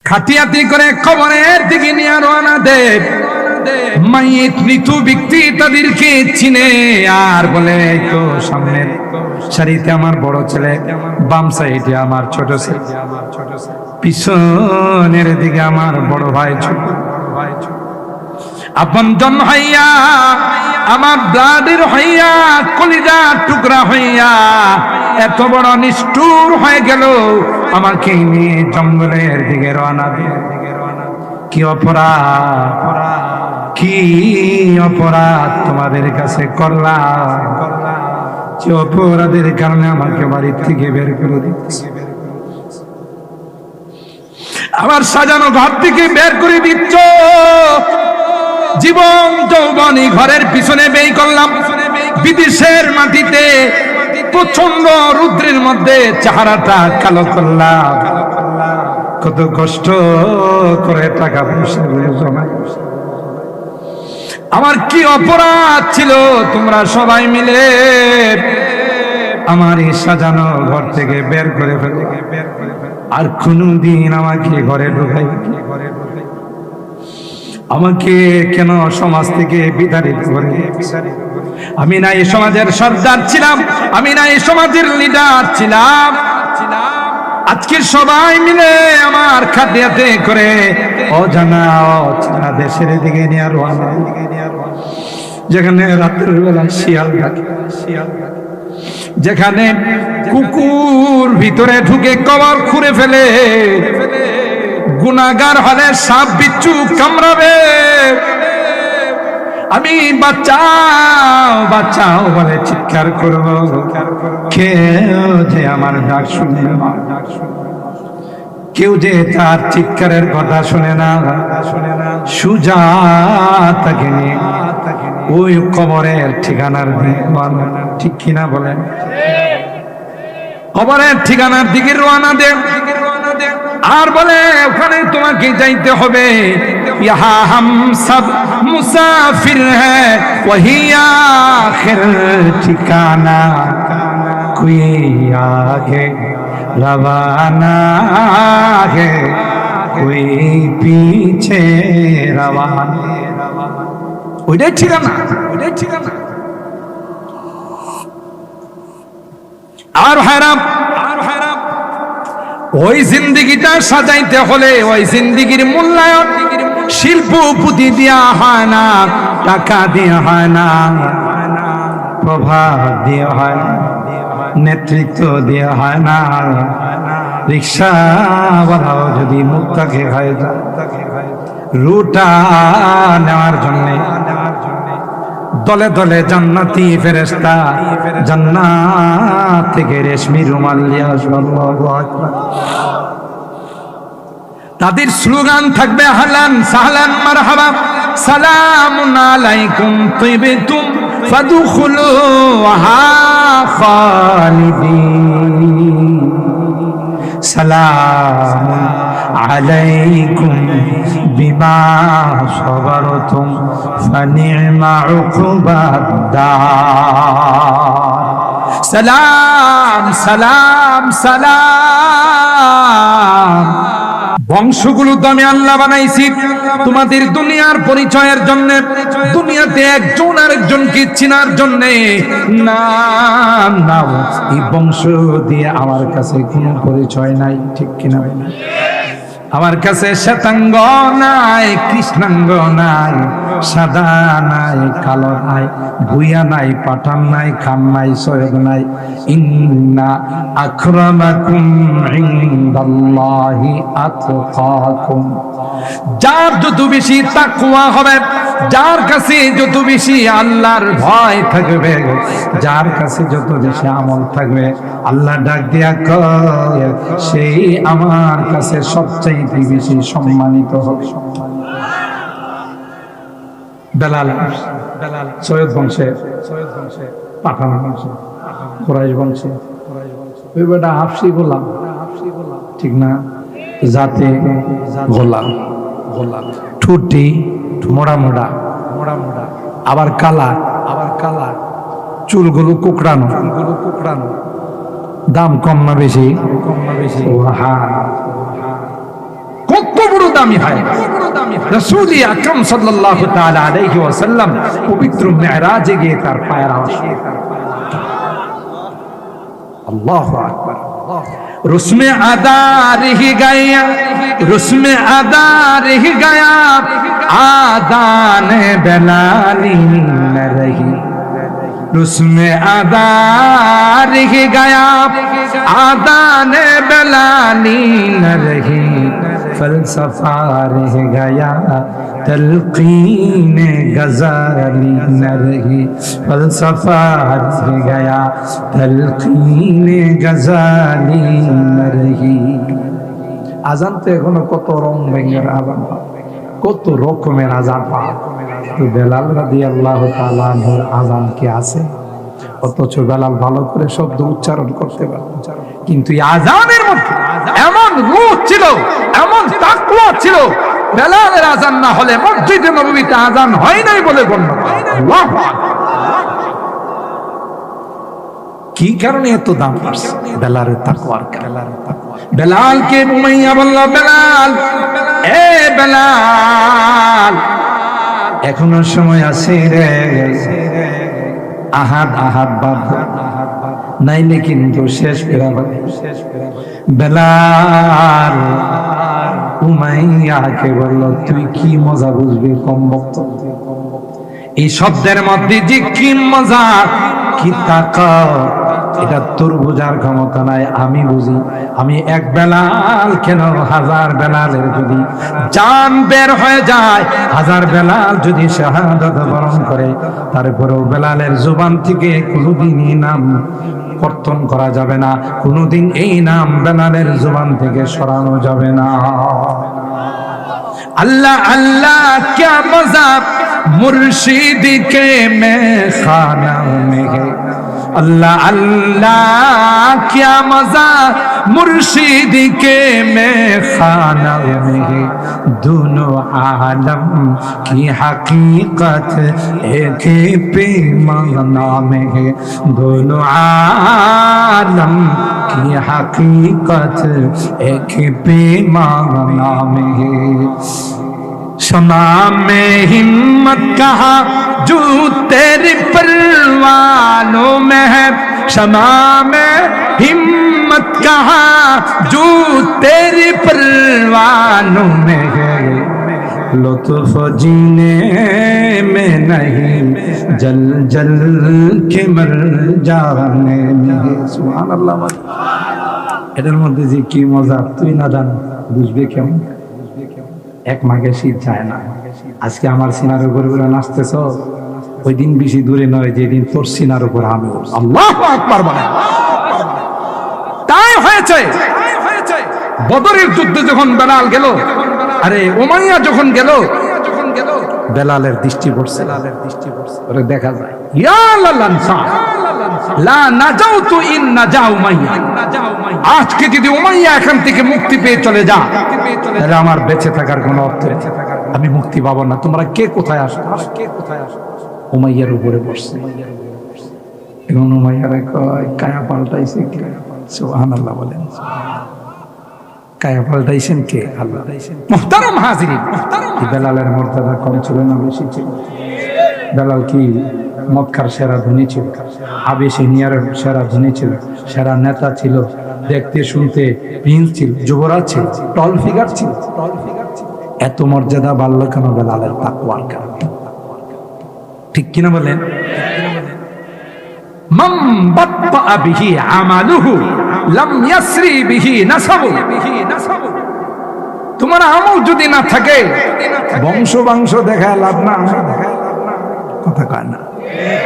খাটিয়াতি করে কবরের দিকে নিয়ে রওনা দেব। মাইয়িত মৃত্যু ব্যক্তি তাদেরকে চিনে আর বলে, এই তো সামনের সারিতে আমার বড় ছেলে, বাম সাইডে আমার ছোট ছেলে, পিছনের দিকে আমার বড় ভাই, ছোট ভাই, আপনজন হইয়া, আমার ব্লাডের হইয়া, কলিজার টুকরা হইয়া এত বড় নিষ্ঠুর হয়ে গেল, আমাকে নিয়ে জঙ্গলের দিকে রওনা দিয়ে। কি অপরাধ, কি অপরাধ তোমাদের কাছে করলাম, যে অপরাধের কারণে আমাকে বাড়ির থেকে বের করে দিচ্ছে, আমার সাজানো ঘর থেকে বের করে দিচ্ছ। জীবন যৌবনী ঘরের পিছনে ব্যয় করলাম, বিদেশের মাটিতে প্রচন্ড রুদ্রের মধ্যে চেহারাটা কালো করলাম, কত কষ্ট করে টাকা পয়সা জমাই। আমার কি অপরাধ ছিল তোমরা সবাই মিলে আমার এই সাজানো ঘর থেকে বের করে ফেলে, আর কোনদিন আমাকে ঘরে ঢুকাই, আমাকে কেন সমাজ থেকে বিতাড়িত করে? আমি না এই সমাজের সর্দার ছিলাম, আমি না এই সমাজের লিডার ছিলাম। আজকে সবাই মিলে আমার খাটিয়াতে করে অজানা অচেনা দেশের দিকে নিয়ে রওনা, যেখানে রাতের বেলা শিয়াল ডাকে, যেখানে কুকুর ভিতরে ঢুকে কবর খুঁড়ে ফেলে, গুনাহগার হলে সাপ বিচ্ছু কামড়াবে, আমি বাঁচাও বাঁচাও বলে চিৎকার করব, কেউ যে আমার ডাক শুনে না, কেউ যে তার চিৎকারের কথা শুনে না। সুজা তাকে নিয়ে ওই কবরের ঠিকানার দিকে, ঠিক কিনা বলেন? কবরের ঠিকানার দিকে রওনা দে, আর বলে ওখানে তোমাকে যাইতে হবে। ইহা হাম সব মুসাফির হ্যায়, ওহি আখির ঠিকানা, কোই আগে রওয়ানা है, कोई पीछे रवाना। ওইটাই ঠিকানা, ওইটাই ঠিকানা। আর হারাম, ওই জিন্দেগিটা সাজাইতে হলে ওই জিন্দেগির মূল্যায়ন শিল্প পুঁতি দেওয়া হয় না, টাকা দেওয়া হয় না, প্রভাব দেওয়া হয় না, নেতৃত্ব দেওয়া হয় না। রিক্সাওয়ালাও যদি মুক্তাকে খায়, রুটা নেওয়ার জন্য দলে দলে জান্নাতি ফেরেশতা জান্নাত থেকে রেশমি রুমাল নিয়ে আসবে। আল্লাহু আকবার। তাদের স্লোগান থাকবে আহলান সাহলান মারহাবা, সালামুন আলাইকুম তিবতুম ফাদখুলুহা খালিদিন, সালামুন আলাইকুম বিমা সাবারতুম ফানি'মা উকবাদ-দার। সালাম সালাম সালাম। বংশগুলো তো আমি আল্লাহ বানাইছি তোমাদের দুনিয়ার পরিচয়ের জন্য, দুনিয়াতে একজন আরেকজনকে চিনার জন্য। নাম নাও, এই বংশ দিয়ে আমার কাছে কোনো পরিচয় নাই, ঠিক কিনা? আমার কাছে শ্বেতাঙ্গ নাই, কৃষ্ণাঙ্গ নাই, সাদা নাই, কালো নাই, ভুইয়া নাই, পাঠান নাই, খান নাই, সৈয়দ নাই। ইন্না আকরামাকুম ইনদাল্লাহি আতকাকুম। যার যত বেশি তাকওয়া হবে, যার কাছে যত বেশি আল্লাহর ভয় থাকবে, যার কাছে যত বেশি আমল থাকবে, আল্লাহ ডাক দিয়া কয় সেই আমার কাছে সবচেয়ে বেশি সম্মানিত হবে। বেলাল, সৈয়দ বংশে, পাঠান বংশে, কুরাইশ বংশে, ওই বেটা হাফসি গোলাম, ঠিক না? জাতে গোলাম, ঠুটি মোড়া মোড়া, আবার কালা, চুলগুলো কুকড়ানো, দাম কম না বেশি? কত কত বড় দামি হয়। রাসূল আকরাম সাল্লাল্লাহু তাআলা আলাইহি ওয়াসাল্লাম পবিত্র মেরাজে গিয়ে তার পায়ের আওয়াজ, আল্লাহু আকবার। রুসমে আদা রহ গয়া, রুসমে আদা রহ গয়া, আদান বেলালি ন রহি। রুসমে আদা রহ গয়া, আদান বেলালি ন রহি। ফলসফা রহ গয়া, তলকিন গজালি ন রহি। ফলসফা রহ গয়া, তলকিন গজালি ন রহি। আজান তো এখনো কত রং বেঙ্গের আজান, কত রকমের আজান পায়। তো বেলাল রাদিয়াল্লাহু তাআলা আনহুর আজান কি আছে? অথচ বেলাল ভালো করে শব্দ উচ্চারণ করতে পারে, কিন্তু এই আজানের মধ্যে এমন রূহ ছিল, এমন তাকওয়া ছিল, বেলালের আজান না হলে মসজিদে নববীতে আজান হয় নাই বলে গণ্য করে। আল্লাহু আকবার। কি কারণে এত দাম পাচ্ছে? বেলালের তাকওয়ার কারণে। বেলালকে উমাইয়া বলল, বেলাল, এ বেলাল, এখনো সময় আছে রে, আহাদ আহাদ বাদ নাইলে কিন্তু শেষ করে হবে। বেলাল উমাইয়াকে বলল, তুই কি মজা বুঝবি কম বক্তব্য। এই শব্দের মধ্যে যে কি মজা, কি তাকাত, এটা তোর বোঝার ক্ষমতা নাই, আমি বুঝি। আমি এক বেলাল কেন, হাজার বেলালের যদি জান বের হয়ে যায়, হাজার বেলাল যদি শাহাদাত বরণ করে, তারপরেও বেলালের জুবান থেকে কোনোদিন এই নাম কর্তন করা যাবে না, কোনোদিন এই নাম বেলালের জুবান থেকে সরানো যাবে না। अल्लाह अल्लाह क्या मजा मुर्शिद के में खाना में है, अल्लाह अल्लाह क्या मजा मुर्शिद के में खाना में है, दोनों आलम की हकीकत एक पैमाना में है, दोनों आलम की हकीकत एक पैमाना में है। शमा में हिम्मत कहा जो तेरे परवानों में है, शमा में हिम्मत कहा जो तेरे परवानों में है, लुत्फ जीने में नहीं जल जल के मर जाने में। सुभान अल्लाह। এটার মধ্যে যে কি মজা তুই না জান বুঝবে কেমন। এক মাঘে শীত যায় না, আজকে আমার সিনার উপর নাচতেছ, ওই দিন বেশি দূরে নয় যেদিন তোর সিনার উপর আমি। আল্লাহু আকবার বলে। তাই হয়েছে বদরের যুদ্ধে যখন বেলাল গেল, আরে উমাইয়া যখন গেল, বেলালের দৃষ্টি পড়ছে, ওরে দেখা যায় ইয়া লালানসা লা নাজাউতু ইন নাজা উমাইয়া। আজকে যদি উমাইয়া এখান থেকে মুক্তি পেয়ে চলে যা, তাহলে আমার বেঁচে থাকার কোনো অর্থ নেই, আমি মুক্তি পাবো না। তোমরা কে কোথায় আসো? উমাইয়ার উপরে বসছে। এবং উমাইয়ারে কয় কায়া পাল্টাইছে কে? সুবহানাল্লাহ বলেন। কায়া পাল্টাইছেন কে? আল্লাহ। মুহতারাম হাজিরিন, বেলালের মর্যাদা কম ছিল না বেশি ছিল? বেলাল কি মক্কার সেরা ধনী ছিল, আবিসিনিয়ার সেরা ধনী ছিল, সেরা নেতা ছিল, দেখতে শুনতে প্রিন্স ছিল, যুবরাজ ছিল, টল ফিগার ছিল। এত মর্যাদা বাড়ল কেন? বেলালের তাকওয়ার কারণে। ঠিক কিনা বলেন? মান বাত্তা বিহি আমালুহু লাম ইয়াসরি বিহি নাসাবু। তোমার আমল যদি না থাকে, বংশ বংশ দেখায় লাভ না, কথা কয় না।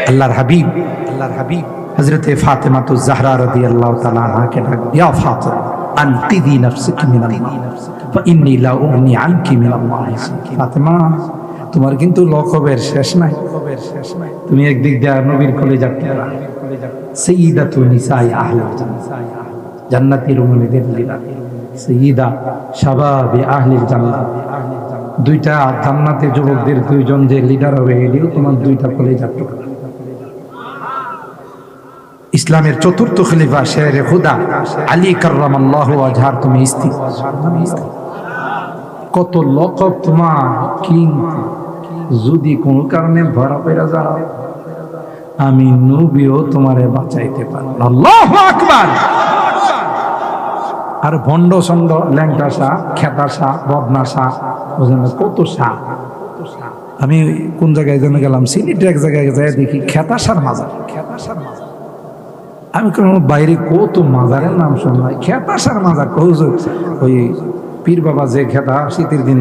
আল্লাহর হাবিব হযরতে ফাতেমাতুজ জাহরা রাদিয়াল্লাহু তাআলা আনহাকে ডাক, ইয়া ফাতিমা আনকিদি নাফসিকি মিনাল্লাহ ফাইন্নী লা উগনি আনকি মিনাল্লাহি। ফাতেমা, তোমার কিন্তু লকবের শেষ নাই। তুমি একদিক দিয়ে নবীর কলিজার টুকরা, সাইয়্যিদাতু নিসাই আহলিল জান্নাহ, জান্নাতের উম্মতের লিডার, সাইয়্যিদা শাবাবি আহলিল জান্নাহ। দুইটা জান্নাতে যুবকদের দুইজন যে লিডার হবে, এটিও তোমার দুইটা কলিজার টুকরা। ইসলামের চতুর্থ খলিফা শেরে খুদা আলী কাররামাল্লাহু ওয়াজহার তুমি স্ত্রী। কত লক্ষ তোমার, কিন্তু যদি কোনো কারণে ধরা পড়া যাও, আমি নবীও তোমারে বাঁচাইতে পারবো না। আল্লাহু আকবার। আর ভণ্ড সন্ড, ল্যাংটা শাহ, খেতা শাহ, বদনা শাহ, বুঝলেন কত শাহ। আমি কোন জায়গায় যেন গেলাম, সিলেটে এক জায়গায় যাই দেখি খেতাসার মাজার, খেতাসার মাজার। আমি কোনো বাইরে কত মাজারের নাম শুনলাম, খেতাসার মাজার। ওই পীর বাবা যে খেতা শীতের দিন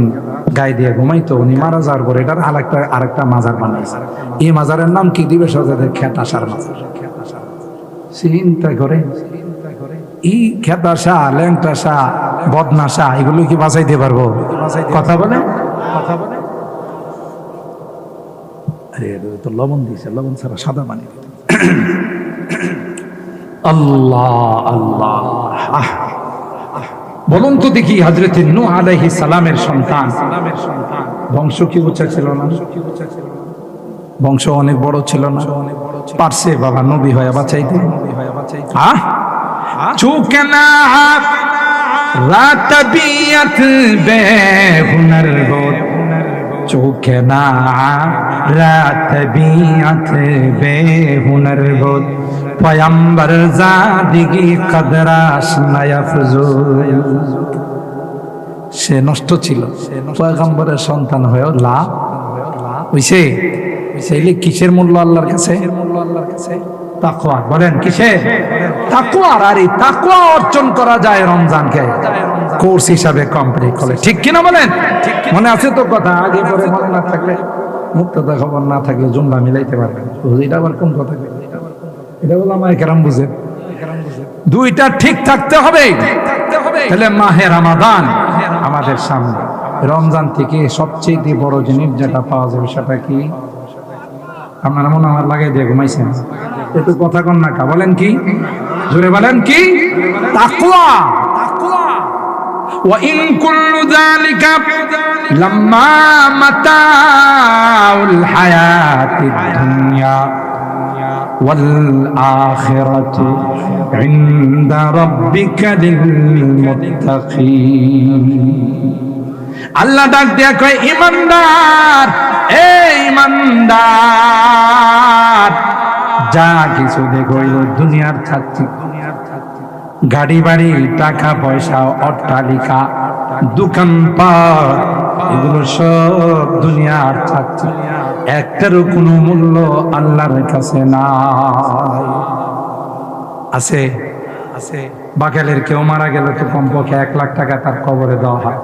গায়ে দিয়ে ঘুমাইতো, উনি মারা যাওয়ার পরে এটার আরেকটা মাজার বানাইছে। এই মাজারের নাম কি দিবে? সজাদের খেতাসার মাজার। চিন্তা করে এই খেতাসা, ল্যাংটা শাহ, বদনা শাহ, এগুলো কি বাঁচাইতে পারবো? কথা বলে, কথা বলে। আরে তো লবণ দিয়েছে, লবণ ছাড়া সাদা পানি। আল্লাহ আল্লাহ। বলুন তো দেখি, হযরত নূহ আলাইহিস সালামের সন্তান, বংশ কি উঁচা ছিল না? বংশ অনেক বড় ছিল না? পারছে বাবা নবী হয়ে বাঁচাইতে? চুকে না রাত বিয়াত বেহুনার বোধ, চোখে না রাত বিয়াত বেহুনার বোধ, পয়ম্বর জাদিগি কদরাস নায়াফজুল। সে নষ্ট ছিল, পয়গম্বরের সন্তান হয়েও লাভ হইছে। সেইলে কিসের মূল্য আল্লাহর কাছে? তাকওয়া। বলেন কিসের? তাকওয়ার। আর এই তাকওয়া অর্জন করা যায় রমজানকে কোর্স হিসাবে কমপ্লিট করে, ঠিক কিনা বলেন? মনে আছে তো কথা? আগে পরে মনে না থাকলে, মুক্ততা খবর না থাকলে জুমলা মিলাইতে পারবেন। এটা আবার কোন কথা? এটা বলে আমার কেরাম বুঝে, দুইটা ঠিক থাকতে হবে। তাহলে মাহে রমাদান আমাদের সামনে, রমজান থেকে সবচেয়ে বড় জিনিস যেটা পাওয়া যাবে সেটা কি? আপনারা মনে আমার লাগাই দিয়ে ঘুমাইছেন, একটু কথা কন না কা, বলেন কি? জোরে বলেন কি? তাকওয়া। ওয়া ইন কুল্লু যালিকা লাম্মা মাতাউল হায়াতিদ দুনিয়া ওয়াল আখিরাতু ইনদা রাব্বিকা লিল মুত্তাকিন। আল্লাহ ডাক দিয়া কয়, ইমানদার, এই ইমানদার, যা কিছু দেখো দুনিয়ার থাকছে, গাড়ি বাড়ি, টাকা পয়সা, অট্টালিকা, দোকানপাট, এগুলো সব দুনিয়ার থাকছে, একটারও কোনো মূল্য আল্লাহর কাছে নাই। আছে? আছে। বাকেলের কেউ মারা গেলে তো কমপক্ষে 1 লাখ টাকা তার কবরে দেওয়া হয়।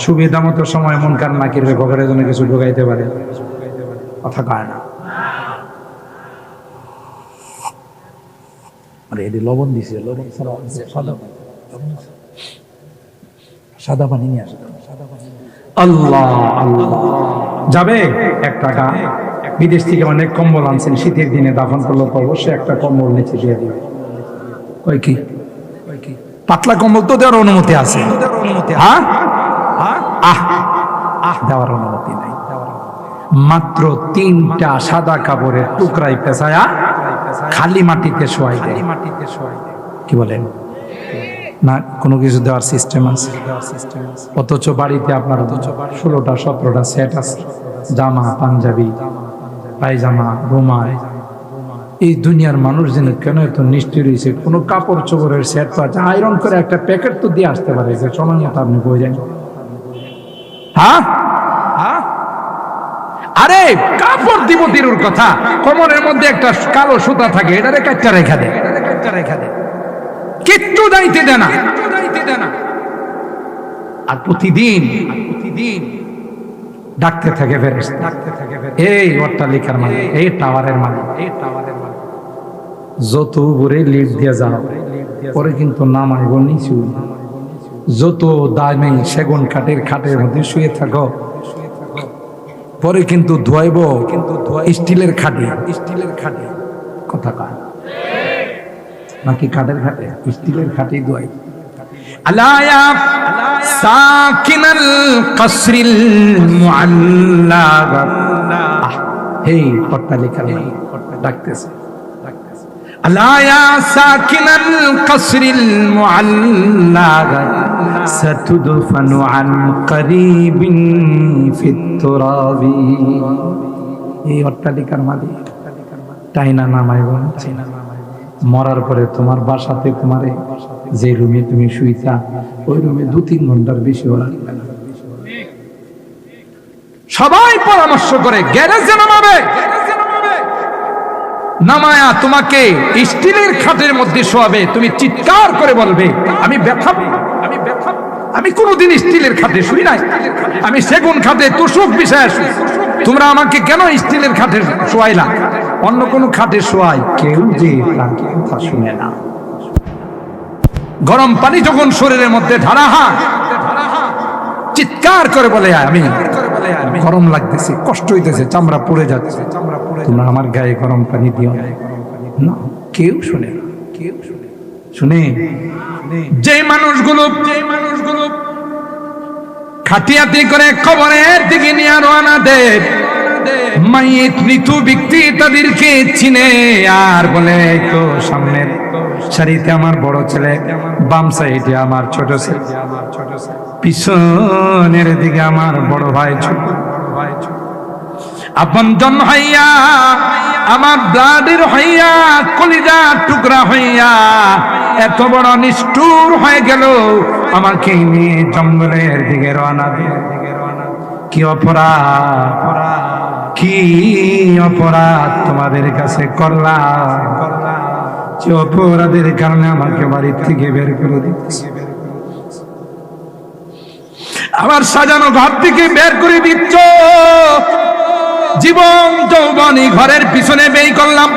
সুবিধা মতো সময় মুনকার নাকির কবরের জন্য কিছু ঢুকাইতে পারে, কথা কয় না। আরে এটি লবণ দিছে, লবণ সাদা পানি নিয়ে আসে। আল্লাহ আল্লাহ। যাবে 1 টাকা, বিদেশ থেকে অনেক কম্বল আনছেন, শীতের দিনে দাফন করলে তো অবশ্যই একটা কম্বল নিচে দিয়ে দিবে। ওই কি পাতলা কম্বল তো দেওয়ার অনুমতি আছে? হ্যাঁ, দেওয়ার অনুমতি নাই। মাত্র 3টা সাদা কাপড়ের টুকরাই পেঁচায়া খালি মাটিতে শোয়াই দেয়। কি বলেন? না কোনো কিছু দেওয়ার সিস্টেম আছে? অথচ বাড়িতে আপনার 16টা 17টা সেট আছে, জামা, পাঞ্জাবি, পায়জামা, রুমাল। এই দুনিয়ার মানুষ যেন কেন এত নিষ্ঠুর হয়েছে? কোনো কাপড় চোপড়ের সেট তো আছে, আয়রন করে একটা প্যাকেট তো দিয়ে আসতে পারে, যে সময় মতো আপনি বই যান। হ্যাঁ, আরে কাপড় দিব দিরুর কথা, কোমরের মধ্যে একটা কালো সুতা থাকে, এটারে কাটটা রেখা দেয়, কিচ্ছু দাইতে দেয় না। আর প্রতিদিন ডাকতে থাকে ফেরেশতা, এই অট্টালিকার মালিক, এই টাওয়ারের মালিক, যত উপরে লিফট দিয়ে যাও পরে কিন্তু নামাইব নিচু, যত দামি সেগুন কাঠের খাটের মধ্যে শুয়ে থাকো পরে কিন্তু ধোয়াইব স্টিলের খাটে, কথা কয় নাকি কাঠের খাটে? স্টিলের খাটেই ধোয়াই। আলায়া সাকিনাল কসরিল মুআল্লাগ, হে অট্টালিকার মালিক ডাকতেছে, আলায়া সাকিনাল কসরিল মুআল্লাগ সাতুদফানু আন করিবিন ফিত তুরাবি। এই অট্টালিকার মালিক টাইনা নামাইব, মরার পরে তোমার বাসাতে তোমারে যে রুমে তুমি শুইতা ওই রুমে 2-3 ঘন্টার বেশি ওরা সবাই পরামর্শ করে গ্যারেজে নামাবে, নামায়া তোমাকে স্টিলের খাটের মধ্যে শোয়াবে। তুমি চিৎকার করে বলবে আমি ব্যথা, আমি ব্যথা, আমি কোনোদিন স্টিলের খাটে শুই নাই, আমি সেগুন খাটে তুষক বিশেষ, তোমরা আমাকে কেন স্টিলের খাটে শোয়াইলা, অন্য কোনো খাটে শোয়াই। কেউ যে তার কথা শুনে না। গরম পানি যখন শরীরের মধ্যে ঢালা হয়, চিৎকার করে বলে আমি গরম লাগতেছে, কষ্ট হইতেছে, চামড়া পড়ে যাচ্ছে, তোমরা আমার গায়ে গরম পানি দিও না। কেউ শুনে না, কেউ শুনে। যে মানুষগুলো খাটিয়াতি করে কবরের দিকে নিয়ে রওনা দেয়, মাইয়িত মৃত ব্যক্তি তাদেরকে চিনে আর বলে তো সামনের সারিতে আমার বড় ছেলে, বাম সাইডে আমার ছোট ছেলে, পিছনের দিকে আমার বড় ভাই, ছোট ভাই, আপনজন হইয়া আমার ব্লাডের হইয়া কলিজা টুকরা হইয়া এত বড় নিষ্ঠুর হয়ে গেল, আমাকে নিয়ে জঙ্গলের দিকে রওনা দিয়ে। কি অপরাধ, কি অপরাধ তোমাদের কাছে করলাম, যে অপরাধের কারণে আমাকে বাড়ির থেকে বের করে দিচ্ছে, আমার সাজানো ঘর থেকে বের করে দিচ্ছ। জীবন যৌবনী ঘরের পিছনে ব্যয় করলাম,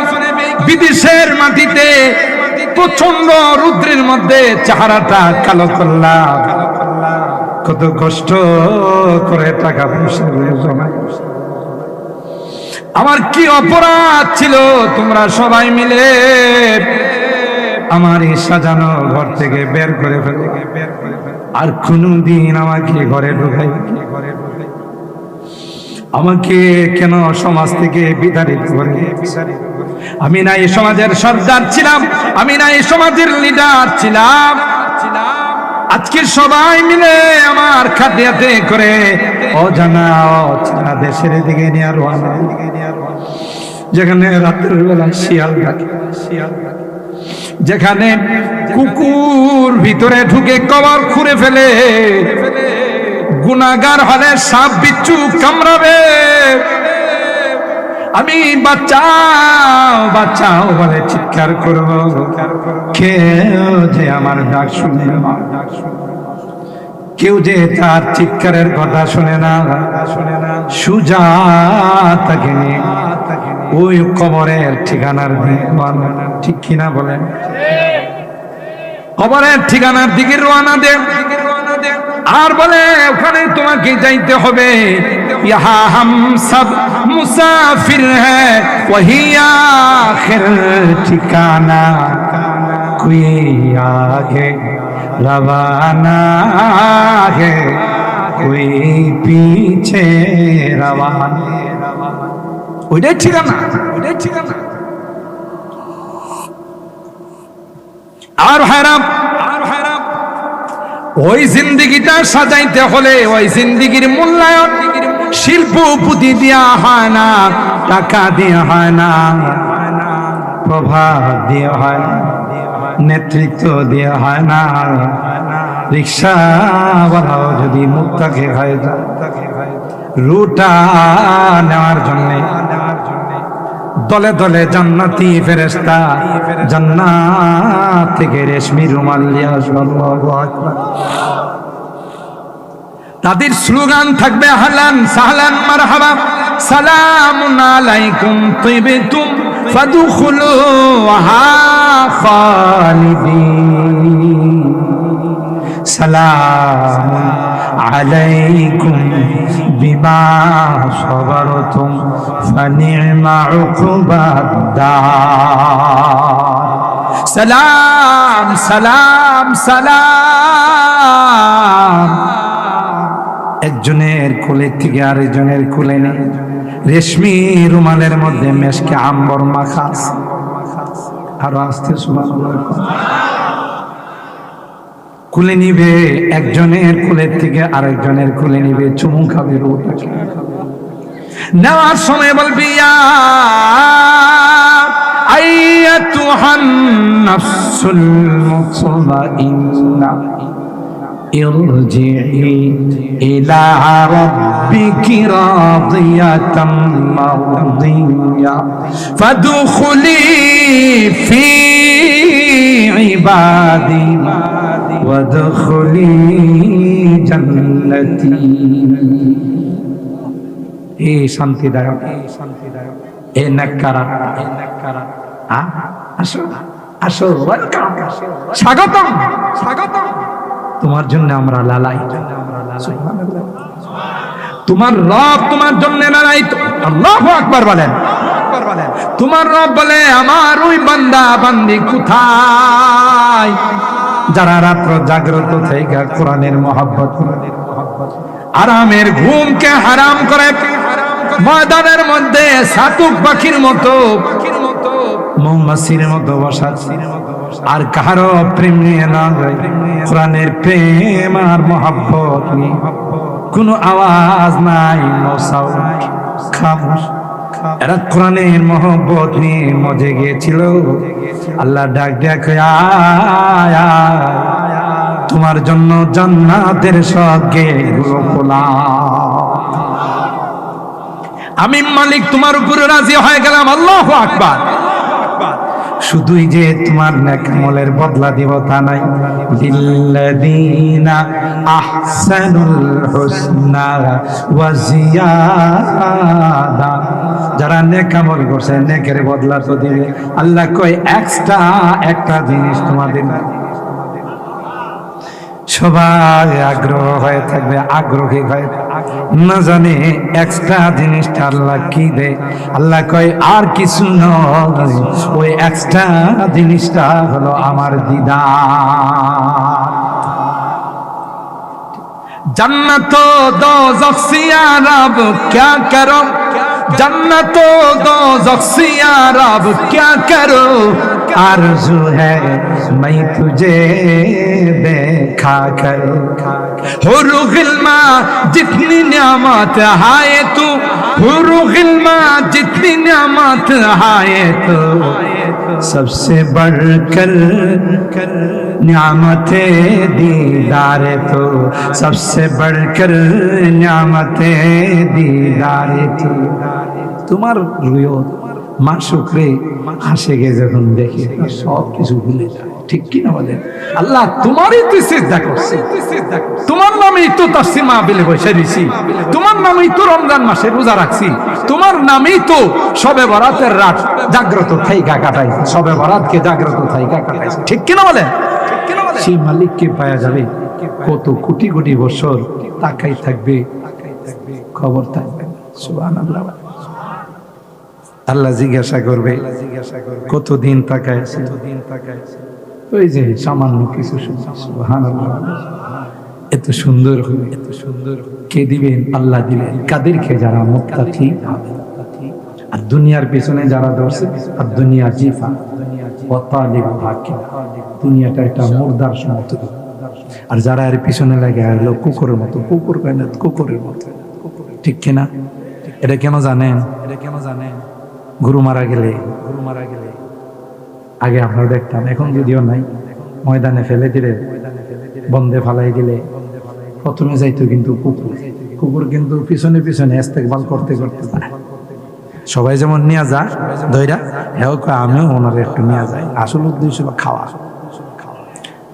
বিদেশের মাটিতে প্রচন্ড রুদ্রের মধ্যে চেহারাটা কালো করলাম, কত কষ্ট করে টাকা পয়সা জমাই। আমার কি অপরাধ ছিল তোমরা সবাই মিলে আমার এই সাজানো ঘর থেকে বের করে ফেলে, আর কোনদিন আমাকে ঘরে ঢুকাই, আমাকে কেন সমাজ থেকে বিতাড়িত করে? আমি না এই সমাজের সর্দার ছিলাম, আমি না এই সমাজের লিডার ছিলাম। আজকে সবাই মিলে আমার খাটিয়াতে করে অজানা অচেনা দেশের দিকে নিয়ে রওনা, যেখানে রাতের বেলা শিয়াল ডাকে, যেখানে কুকুর ভিতরে ঢুকে কবর খুঁড়ে ফেলে, গুনাহগার হলে সাপ বিচ্ছু কামড়াবে, আমি বাঁচাও বাঁচাও বলে চিৎকার করব, কেউ যে আমার ডাক শুনে না, কেউ যে তার চিৎকারের কথা শুনে না। সুজা তাকে নিয়ে ওই কবরের ঠিকানার দিকে, ঠিক কিনা বলেন? কবরের ঠিকানার দিকে রওনা দে, আর বলে ওখানে তোমাকে যাইতে হবে। ইহা হাম সব মুসাফির হ্যায় ওহি আখির ঠিকানা, কোই আগে রওয়ানা है कोई पीछे रवाना। ওইটাই ঠিকানা, ওইটাই ঠিকানা। আর হারাম ওই জিন্দেগিটা সাজাইতে হলে ওই জিন্দেগির মূল্যায়ন শিল্প পুঁতি দেওয়া হয় না, টাকা দেওয়া হয় না, প্রভাব দেওয়া হয় না, নেতৃত্ব দেওয়া হয় না। রিক্সাওয়ালাও যদি মুক্তাকে হয়ে যায় রুটা নেওয়ার জন্য দলে দলে জান্নাতি ফেরেশতা জান্নাত থেকে রেশমি রুমাল নিয়ে আসবে। আল্লাহু আকবার। তাদের স্লোগান থাকবে আহলান সাহলান মারহাবা সালামুন আলাইকুম তিবতুম ফাদখুলুহা খালিদিন, সালামুন আলাইকুম বিমা সাবারতুম ফানি'মা উকবাদ-দার। সালাম সালাম সালাম একজনের কোলে থেকে আরেকজনের কোলে নেই, রেশমি রুমালের মধ্যে মেশকে আম্বর মাখা, আরো আসতে সুবহানাল্লাহ। কুলে নিবে, একজনের কুলের থেকে আরেকজনের কুলে নিবে, চুমু খাবে রূহটাকে। নেওয়ার সময় বলবি ইয়া আইয়াতুহান নাফসুল মুতমাইন্না ইরজিই ইলা রাব্বিকি রাদিয়াতাম মারদিয়া ফাদখুলি ফি ইবাদি ওয়াদখুলি জান্নাতি। এ শান্তিদায়ক, এ নেককারা, আসো আসো, ওয়েলকাম, স্বাগতম, স্বাগতম। তোমার জন্য আমরা লালাই, তোমার রব তোমার জন্য লালাই। আল্লাহু আকবার বলেন। তোমার রব বলে আমার ওই বান্দা বান্দি কোথায় যারা রাত্র জাগ্রত থেকে কোরআনের মহব্বত, আরামের ঘুমকে হারাম করে ময়দানের মধ্যে সাতুক পাখির মতো, মৌমাছির মতো বসা, আর কারো প্রেম নিয়ে না যায়, কোরআনের প্রেম আর মহব্বত নিয়ে কোনো আওয়াজ নাই, নো সাউন্ড, খামোশ। এরা কোরআনের মহব্বত নিয়ে মজে গিয়েছিল। আল্লাহ ডাক ডাক তোমার জন্য জান্নাতের সব গেটগুলো খোলা, আমি মালিক তোমার উপরে রাজি হয়ে গেলাম। আল্লাহু আকবার। শুধুই যে তোমার নেক আমলের বদলা দিব তা নাই, লিল্লাযীনা আহসানুল হুসনা ওয়া জিয়াদা, যারা নেক আমল করছে নেকের বদলা তো দিবে। আল্লাহ কয় এক্সট্রা একটা জিনিস তোমাদের। সবাই আগ্রহ হয়ে থাকবে, আগ্রহী হয়ে না জানে এক্সট্রা জিনিসটা আল্লাহ কি দে। আল্লাহ কয় আর কিছু নয়, ওই এক্সট্রা জিনিসটা হলো আমার দিদার। जन्नत दोज़ख से यारब क्या करो, जन्नत दोज़ख से यारब क्या करो, आरज़ू है मैं तुझे देखा करो। हुरू गिल्मा जितनी नियामत हाय तू, हुरू गिल्मा जितनी नियामत हाय तो, सबसे बढ़कर नियामते दीदार तो, सबसे बढ़कर नियामते दीदार तो। তোমার রুয়ো মা শুকরে হাসে গে যখন দেখে সব কিছু ভুলে যায়, ঠিক কি না বলেন? আল্লাহ তোমারই তুই সিজদা করছি, তোমার নামেই তো তাফসীর মাহফিলে বসে রইছি, তোমার নামেই তো রমজান মাসে রোজা রাখছি, তোমার নামেই তো শবে বরাতের রাত জাগ্রত থাইকা কাটাইছি, শবে বরাতকে জাগ্রত থাইকা কাটাইছি, ঠিক কি না বলেন? সেই মালিককে পাওয়া যাবে কত কোটি কোটি বছর তাকাই থাকবে, খবর থাকবে। সুবহানাল্লাহ। আল্লাহ জিজ্ঞাসা করবে কতদিন তাকায়, ওই যে সামান্য কিছু। সুবহানাল্লাহ। এত সুন্দর হবে, এত সুন্দর কে দিবেন? আল্লাহ দিবেন। কাদেরকে? যারা মুত্তাকি। আর দুনিয়ার পিছনে যারা ধরছে, আর দুনিয়া জিফা ওয়া তালিবু হাকিম, দুনিয়াটা একটা মুর্দার মতো। আর যারা এর পিছনে লাগে হলো কুকুরের মতো, কুকুর কেন? কুকুরের মতো, ঠিক কিনা? এটা কেন জানেন? এটা কেন জানেন? গরু মারা গেলে আগে আমরা দেখতাম, এখন যদিও নাই, ময়দানে ফেলে দিলে, বন্ধে ফালাই দিলে প্রথমে যাইতো কিন্তু কুকুর। কুকুর কিন্তু পিছনে পিছনে ইস্তেকবাল করতে করতে যায়। সবাই যেমন নিয়ে যায় ধইরা, হেও আমিও ওনার একটু নিয়ে যাই। আসল উদ্দেশ্য খাওয়া।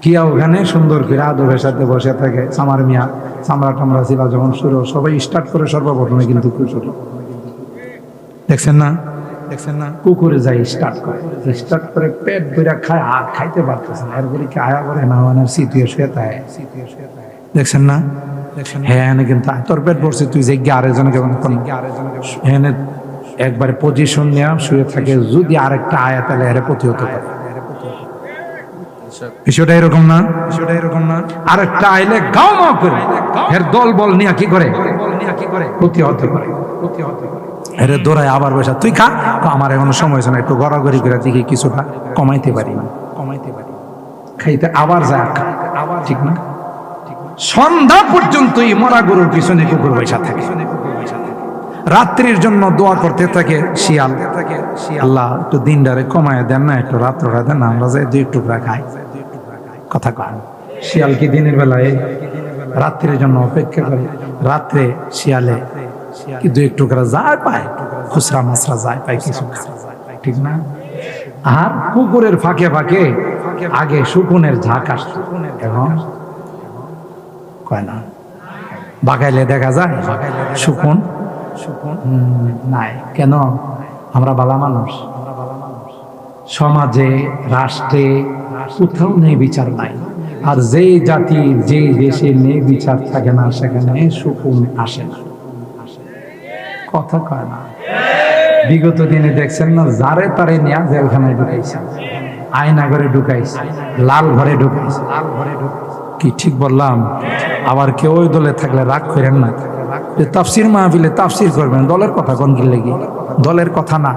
কিয়া ওখানে সুন্দর করে আদবের সাথে বসে থাকে। সামার মিয়া চামড়া টামড়া ছিল যখন শুরু, সবাই স্টার্ট করে সর্বপ্রথমে কিন্তু কুকুর। দেখছেন না? দেখছেন না? কুকুরে যাই স্টার্ট করে পেট ভরা খায়, আর খাইতে পারতেছে না। এরপরে কি আয়া করে না মানে সিটিয়ে শুয়ে থাকে। দেখছেন না? হ্যাঁ কিন্তু তোর পেট ভরছে, তুই যে আরেকজনকে হ্যাঁ একবারে পজিশন নেওয়া শুয়ে থাকে। যদি আরেকটা আয়া তাহলে এর প্রতিহত করে। বিষয়টা এরকম না? বিষয়টা এরকম না? আরেকটা আইলে গাও মাও করে এর দল বল নিয়ে কি করে? প্রতিহত করে। এরে দৌড়ায় আবার বসা, তুই খা। আমার এখনো সময় হয়েছে না, একটু গড়াগড়ি করে দেখি কিছুটা কমাইতে পারি না, খাইতে আবার যায়, ঠিক না? সন্ধ্যা পর্যন্তই মরা গরুর পিছনে কুকুর বসা থাকে, রাত্রির জন্য দোয়া করতে থাকে শিয়াল, আল্লাহ একটু দিনটারে কমায় দেন না, একটু রাত্রটা দেন না, আমরা যাই 2 টুকরা খাই। কথা কয় শিয়াল কি দিনের বেলায় রাত্রির জন্য অপেক্ষা করে? রাত্রে শিয়ালে কি 2 টুকরা যায় পায়, খুচরা মাছরা যায় পায় কিছু, ঠিক না? আর কুকুরের ফাঁকে ফাঁকে আগে শকুনের ঝাঁক আসতো, এখন কয় না। বাগাইলে দেখা যায় শকুন নাই কেন? আমরা ভালো মানুষ, সমাজে রাষ্ট্রে কোথাও নেই বিচার নাই। আর যে জাতির যে দেশে নেই বিচার থাকে না, সেখানে শকুন আসে না। কথা কয় না। বিগত দিনে দেখছেন না, যারে তারে নিয়ে জেলখানায় ঢুকাইছে, আয়না ঘরে ঢুকাইছে, লাল ঘরে ঢুকাইছে। কি ঠিক বললাম? আবার কেউ ওই দলে থাকলে রাগ করেন না, তাফসির মাহফিলে তাফসির করবেন, দলের কথা কোন কি লেগে? দলের কথা না,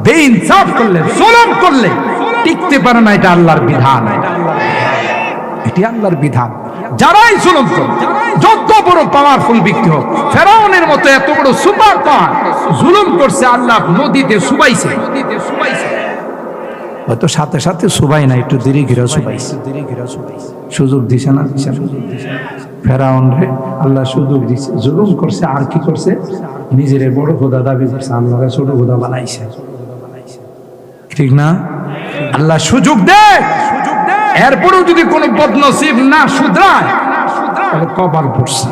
বেইনসাফ করলে, জুলুম করলে টিকতে পারে না, এটা আল্লাহর বিধান, এটি আল্লাহর বিধান। যারাই জুলুম করে, যত বড় পাওয়ারফুল ব্যক্তি হোক, ফেরাউনের মতো এত বড় সুপার পাওয়ার, জুলুম করছে, আল্লাহ নদীতে সুবাইছে, হয়তো সাথে সাথে সুবাই না, একটু দেরি ঘিরা সুবাইছে, সুযোগ দিছে না, ফেরাউন রে আল্লাহ সুযোগ দিছে, জুলুম করছে। আর কি করছে? নিজের বড় খোদা দাবি করছে, আল্লাহকে ছোট খোদা বানাইছে, ঠিক না? আল্লাহ সুযোগ দেয়, এরপরেও যদি কোনো বদনসিব না শুধরায়, তাহলে কপাল পড়ছে।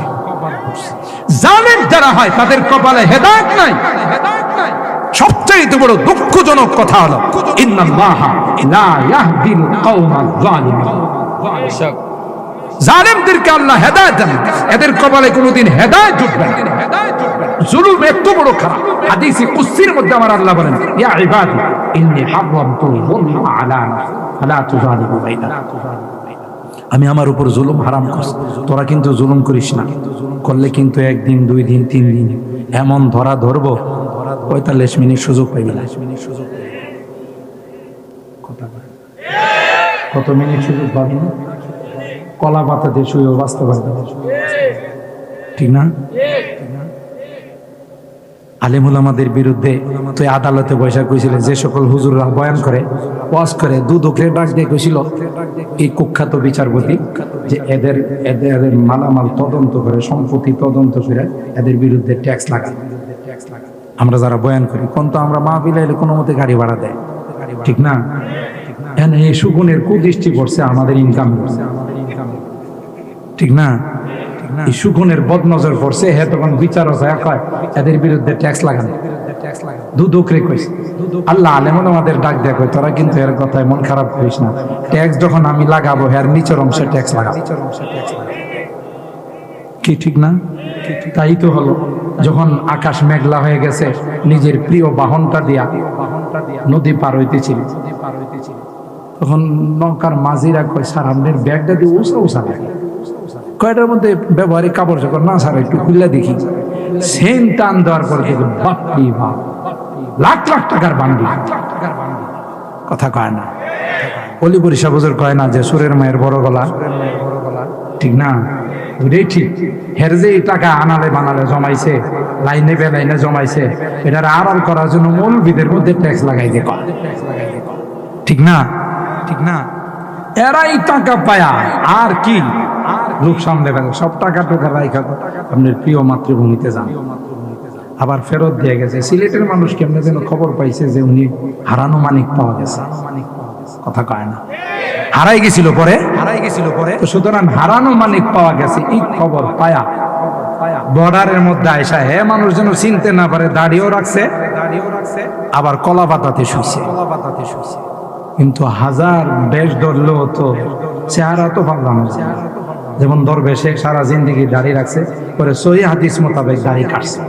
জালেম যারা হয় তাদের কপালে হেদায়েত নাই। সবচেয়ে বড় দুঃখজনক কথা হলো, ইন্নাল্লাহা লা ইয়াহদিল কওমাল যালিমিন। জালেমদেরকে আল্লাহ হেদায়েত দেন, এদের কপালে কোনোদিন হেদায়েত জুটবে না। জুলুম এত বড় খারাপ। হাদিসে কুদসির মধ্যে আমার আল্লাহ বলেন, ইয়া ইবাদি ইন্নী হারামতু যুলমা আলা নাফসি ফালা তুযালিমু বাইনা। আমি আমার উপর জুলুম হারাম করছি, তোরা কিন্তু জুলুম করিস না। করলে কিন্তু 1 দিন 2 দিন 3 দিন এমন ধরা ধরবো, 45 মিনিট সুযোগ পাইবে না। কত মিনিট সুযোগ পাবি না? কলা পাতাতে শুয়েও বাঁচতে পারবে, ঠিক না? আলেমুল আমাদের বিরুদ্ধে তুই আদালতে বৈশা কইছিল, যে সকল হুজুররা বয়ান করে, ওয়াজ করে, দুদকরে ডাক দিয়ে কইছিল এই কুখ্যাত বিচারপতি, যে এদের মালামাল তদন্ত করে, সম্পত্তি তদন্ত করে এদের বিরুদ্ধে ট্যাক্স লাগায়। আমরা যারা বয়ান করি, কোন তো আমরা মাহফিলে এলে কোনো মতে গাড়ি ভাড়া দেয়, ঠিক না? এই শকুনের কুদৃষ্টি পড়ছে আমাদের ইনকাম, ঠিক না? এই শকুনের বদনজর পড়ছে, হ্যাঁ তখন বিচারক কয় এদের বিরুদ্ধে ট্যাক্স লাগানো। দুদকরে কইছে, আল্লাহ আলেমন আমাদের ডাক দেয়, কয় তোরা কিন্তু এর কথায় মন খারাপ করিস না, ট্যাক্স যখন আমি লাগাবো এর নিচের অংশে ট্যাক্স লাগাবো, কি ঠিক না? তাই তো হলো, যখন আকাশ মেঘলা হয়ে গেছে, নিজের প্রিয় বাহনটা দিয়া নদী পার হইতেছিল, তখন নৌকার মাঝিরা কয়, স্যার আপনার ব্যাগটা দিয়ে উষা উষা লাগে, কয়টার মধ্যে ব্যবহারিক কাপড় চোপড় না স্যার, একটু খুললে দেখি। সেন টান দেওয়ার পরে দেখুন, বাপরি বাপ, লাখ লাখ টাকার বান্ডি। কথা কয় না, অলিপুরি সাবুজুর কয় না যে সুরের মায়ের বড় গলা, ঠিক না? ওইটাই ঠিক। হের যে টাকা আনালে বানালে জমাইছে, লাইনে বেলাইনে জমাইছে, এটার আড়াল করার জন্য মৌলবীদের মধ্যে ট্যাক্স লাগাই দিয়ে, ঠিক না? ঠিক না? এরাই টাকা পায়া আর কি লোক সামনে ফেলে, সব টাকা টোকা রাইখা আপনার প্রিয় মাতৃভূমিতে যান, আবার ফেরত দিয়ে গেছে। সিলেটের মানুষ কেমনে যেন খবর পাইছে যে উনি হারানো মানিক পাওয়া গেছে, কথা কয় না? হারাই গেছিল পরে, তো সুতরাং হারানো মানিক পাওয়া গেছে, এই খবর পায়া বর্ডারের মধ্যে আয়সা, হে মানুষ যেন চিনতে না পারে, দাড়িও রাখছে, আবার কলা পাতাতে শুইছে। কিন্তু হাজার বেশ ধরলেও তো চেহারা তো পারলাম, যেমন দরবেশে সারা জিন্দিগি দাড়ি রাখছে, পরে সহি হাদিস মোতাবেক দাড়ি কাটছে।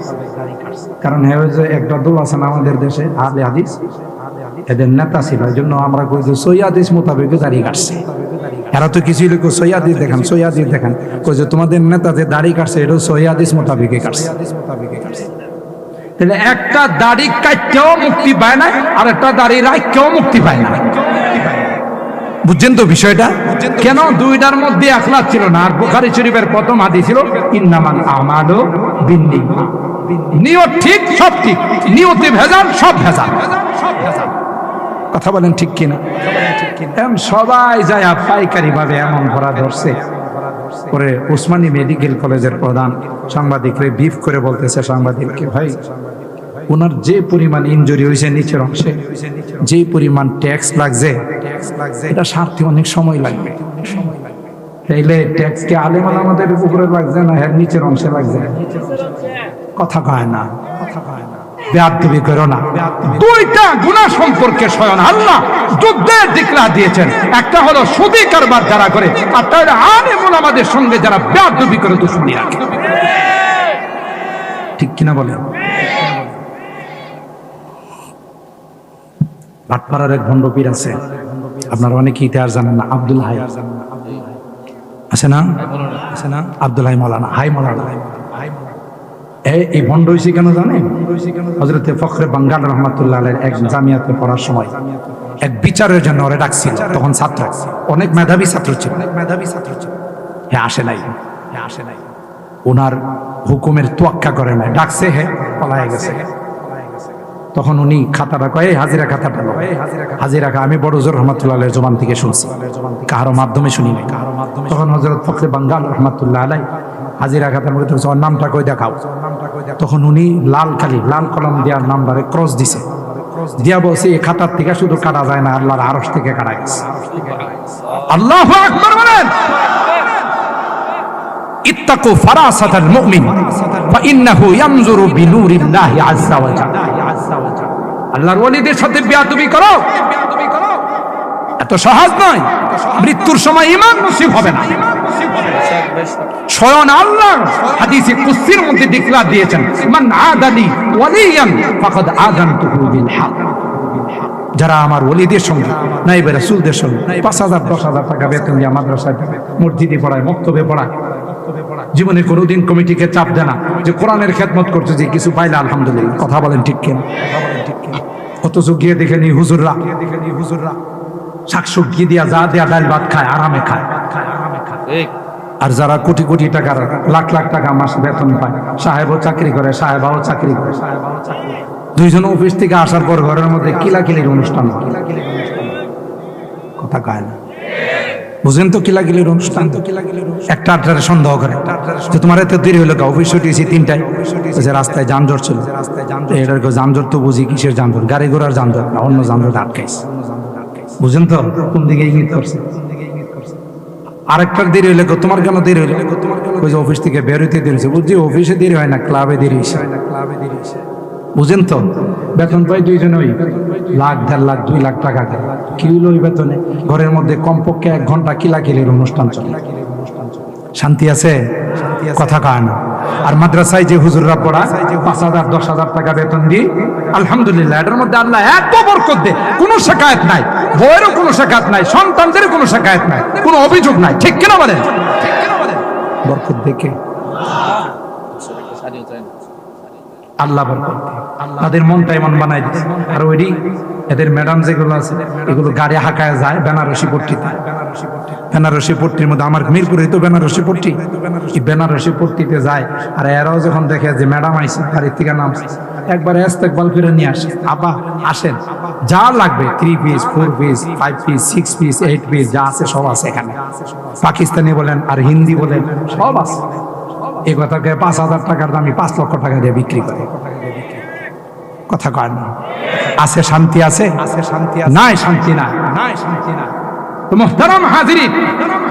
কারণ যে একটা দল আছে না আমাদের দেশে, আহলে হাদিস, এদের নেতা ছিল, এই জন্য আমরা কই যে সহি হাদিস মোতাবেক দাড়ি কাটছে। এরা তো কিছুই লোক সহি হাদিস দেখান, সহি হাদিস দেখান, কই যে তোমাদের নেতা যে দাড়ি কাটছে এটা সহি হাদিস মোতাবেকই কাটছে। তাহলে একটা দাড়ি কাটতেও মুক্তি পায় না, আর একটা দাড়ি রাখতেও মুক্তি পায় না। বুঝছেন তো বিষয়টা? কেন দুইটার মধ্যে ইখলাস ছিল না? আর বুখারী শরীফের প্রথম হাদিস ছিল ইন্নামাল আমালু বিন্নিয়াত। নিয়ত ঠিক, সব ঠিক, নিয়তে ভেজাল, সব ভেজাল। কথা বলেন ঠিক কিনা? সবাই যায় পাইকারি ভাবে এমন ভরা ধরছে। পরে উসমানী মেডিকেল কলেজের প্রধান সাংবাদিকরে বিফ করে বলতেছে সাংবাদিককে, ভাই ওনার যে পরিমাণ ইনজুরি হয়েছে নিচের অংশে, যে পরিমাণ ট্যাক্স লাগছে, এটা সারতে অনেক সময় লাগবে। তাইলে ট্যাক্স কি আলেম আমাদের উপরে লাগছে না এর নিচের অংশে লাগছে? কথা কয় না, বেয়াদবি করো না। দুইটা গুনাহ সম্পর্কে স্বয়ং আল্লাহ যুদ্ধের ডিক্লার দিয়েছেন। একটা হলো সুদী কারবার যারা করে, আর তার আলেম ওলামাদের সঙ্গে যারা বেয়াদবি করে দুশমনি রাখে। ঠিক কিনা বলেন? ভাটপাড়ার এক ভণ্ড পীর আছে, আপনারা অনেকে ইতিহাস জানেন না, আব্দুল হাই আছে না? আছে না? আব্দুল হাই মৌলানা, হাই মৌলানা। এই ভণ্ড হয়েছে কেন জানেন? হযরতে ফখরে বাঙ্গাল রহমাতুল্লাহ আলাইহির এক জামিয়াতে পড়ার সময় এক বিচারের জন্য ওরে ডাকছিল। তখন ছাত্র, অনেক মেধাবী ছাত্র ছিল, হ্যাঁ আসে নাই, ওনার হুকুমের তোয়াক্কা করে নাই, ডাকছে, হ্যাঁ পলায় গেছে। তখন উনি খাতাটা কয়ে হাজিরা খাতাটা লো, হাজিরা খা। আমি বড় হুজুর রহমাতুল্লাহ আলাইহির জবান থেকে শুনছি, কারো মাধ্যমে শুনি নাই। তখন হযরত ফখরে বাঙ্গাল রহমাতুল্লাহ আলাইহি হাজিরা খাতার মধ্যে ওর নামটা কই দেখাও। তখন উনি লাল কলম দেওয়ার নাম্বারে ক্রস দিছে, দিয়া বলছে এই খাতার থেকে শুধু কাটা যায় না, আল্লাহর আরশ থেকে কাটা গেছে। আল্লাহু আকবার বলেন। ইত্তাকু ফারাসাতাল মুমিন ফাইন্নাহু ইয়ানজুরু বিনুরিল্লাহি আযজা ওয়া জাল্লা। আল্লাহর ওলিদের সাথে বেয়াদবি করো, এত সহজ নয়। মৃত্যুর সময় ঈমান নসিব হবে না। স্বয়ং আল্লাহ হাদিসে কুদসির মধ্যে ডিক্লার দিয়েছেন, মান আদালি ওয়ালিয়ান ফাকাদ আযানতুহু বিল হক। যারা আমার ওলিদের সঙ্গে, নাইবে রাসূলদের সঙ্গে ৫,০০০ ১০,০০০ টাকা বেতন দিয়ে মাদ্রাসায় মসজিদে পড়ায়, মক্তবে পড়ায়, জীবনে কোনোদিন কমিটিকে চাপ দেয় না যে কোরআনের খেদমত করছে যে কিছু পাইলে আলহামদুলিল্লাহ। কথা বলেন ঠিক কিনা? অথচ গিয়ে দেখে নি হুজুররা শাকসবজি দিয়া যা দেয়া ডাল ভাত খায়, আরামে খায়। আর যারা কোটি কোটি টাকার, লাখ লাখ টাকা মাস বেতন পায়, সাহেবও চাকরি করে, সাহেবাও চাকরি করে, দুইজন অফিস থেকে আসার পর ঘরের মধ্যে কিলাকিলির অনুষ্ঠান। কথা কয় না, বুঝেন তো? কিলাকিলির অনুষ্ঠান। একটা আটটারে সন্দেহ করে যে তোমার এত দেরি হলো, অফিস ছুটি হয়েছে ৩টায়, রাস্তায় যানজট ছিল। এটার যানজট তো বুঝি, কিসের যানজট? গাড়ি ঘোড়ার যানজট না, অন্য যানজট আটকাইছে। বুঝেন তো কোন দিকে ইঙ্গিত করছে? আরেকটার দেরি হইলে তোমার কেন দেরি হইলো? অফিস থেকে বেরোতে দেরি হয়েছে। বুঝছি অফিসে দেরি হয় না, ক্লাবে দেরি হয়েছে। বুঝেন তো? বেতন পাই দুইজনে, ওই লাখ, ১.৫ লাখ, ২ লাখ টাকা। কি হইলো ওই বেতনে? ঘরের মধ্যে কমপক্ষে ১ ঘন্টা কিলাকিলির অনুষ্ঠান চলে। শান্তি আছে? কথা কয় না। আর মাদ্রাসায় যে হুজুররা পড়ায় ৫,০০০ ১০,০০০ টাকা বেতন দিই, আলহামদুলিল্লাহ, এটার মধ্যে আল্লাহ এত বরকত দেয়, কোনো শেকায়েত নাই, বইয়েরও কোনো শেকায়েত নাই, সন্তানদেরও কোনো শেকায়েত নাই, কোনো অভিযোগ নাই। ঠিক কিনা বলেন? বরকত দেখে আল্লাহ বরকত তাদের মনটা এমন বানাই দিচ্ছে। আর ওইটি এদের ম্যাডাম যেগুলো আছে, এগুলো গাড়ি হাঁকায় যায় বেনারসি পট্টিতে। বেনারসি পট্টির মধ্যে, আমার মিরপুরে তো বেনারসি পট্টি, এই বেনারসি পট্টিতে যায়। আর এরাও যখন দেখে যে ম্যাডাম আইসে, গাড়ির থেকে নামছে, একবারে ইস্তেকবাল করে নিয়ে আসে, আপা আসেন, যা লাগবে 3 piece 4 piece 5 piece 6 piece 8 piece যা আছে সব আছে এখানে। পাকিস্তানি বলেন আর হিন্দি বলেন, সব আছে। এই কথাকে ৫,০০০ টাকার দামি ৫ লক্ষ টাকা দিয়ে বিক্রি করে। কথা কয় না? আছে শান্তি? আছে নাই শান্তি না। তো মুহতারাম হাজিরিন,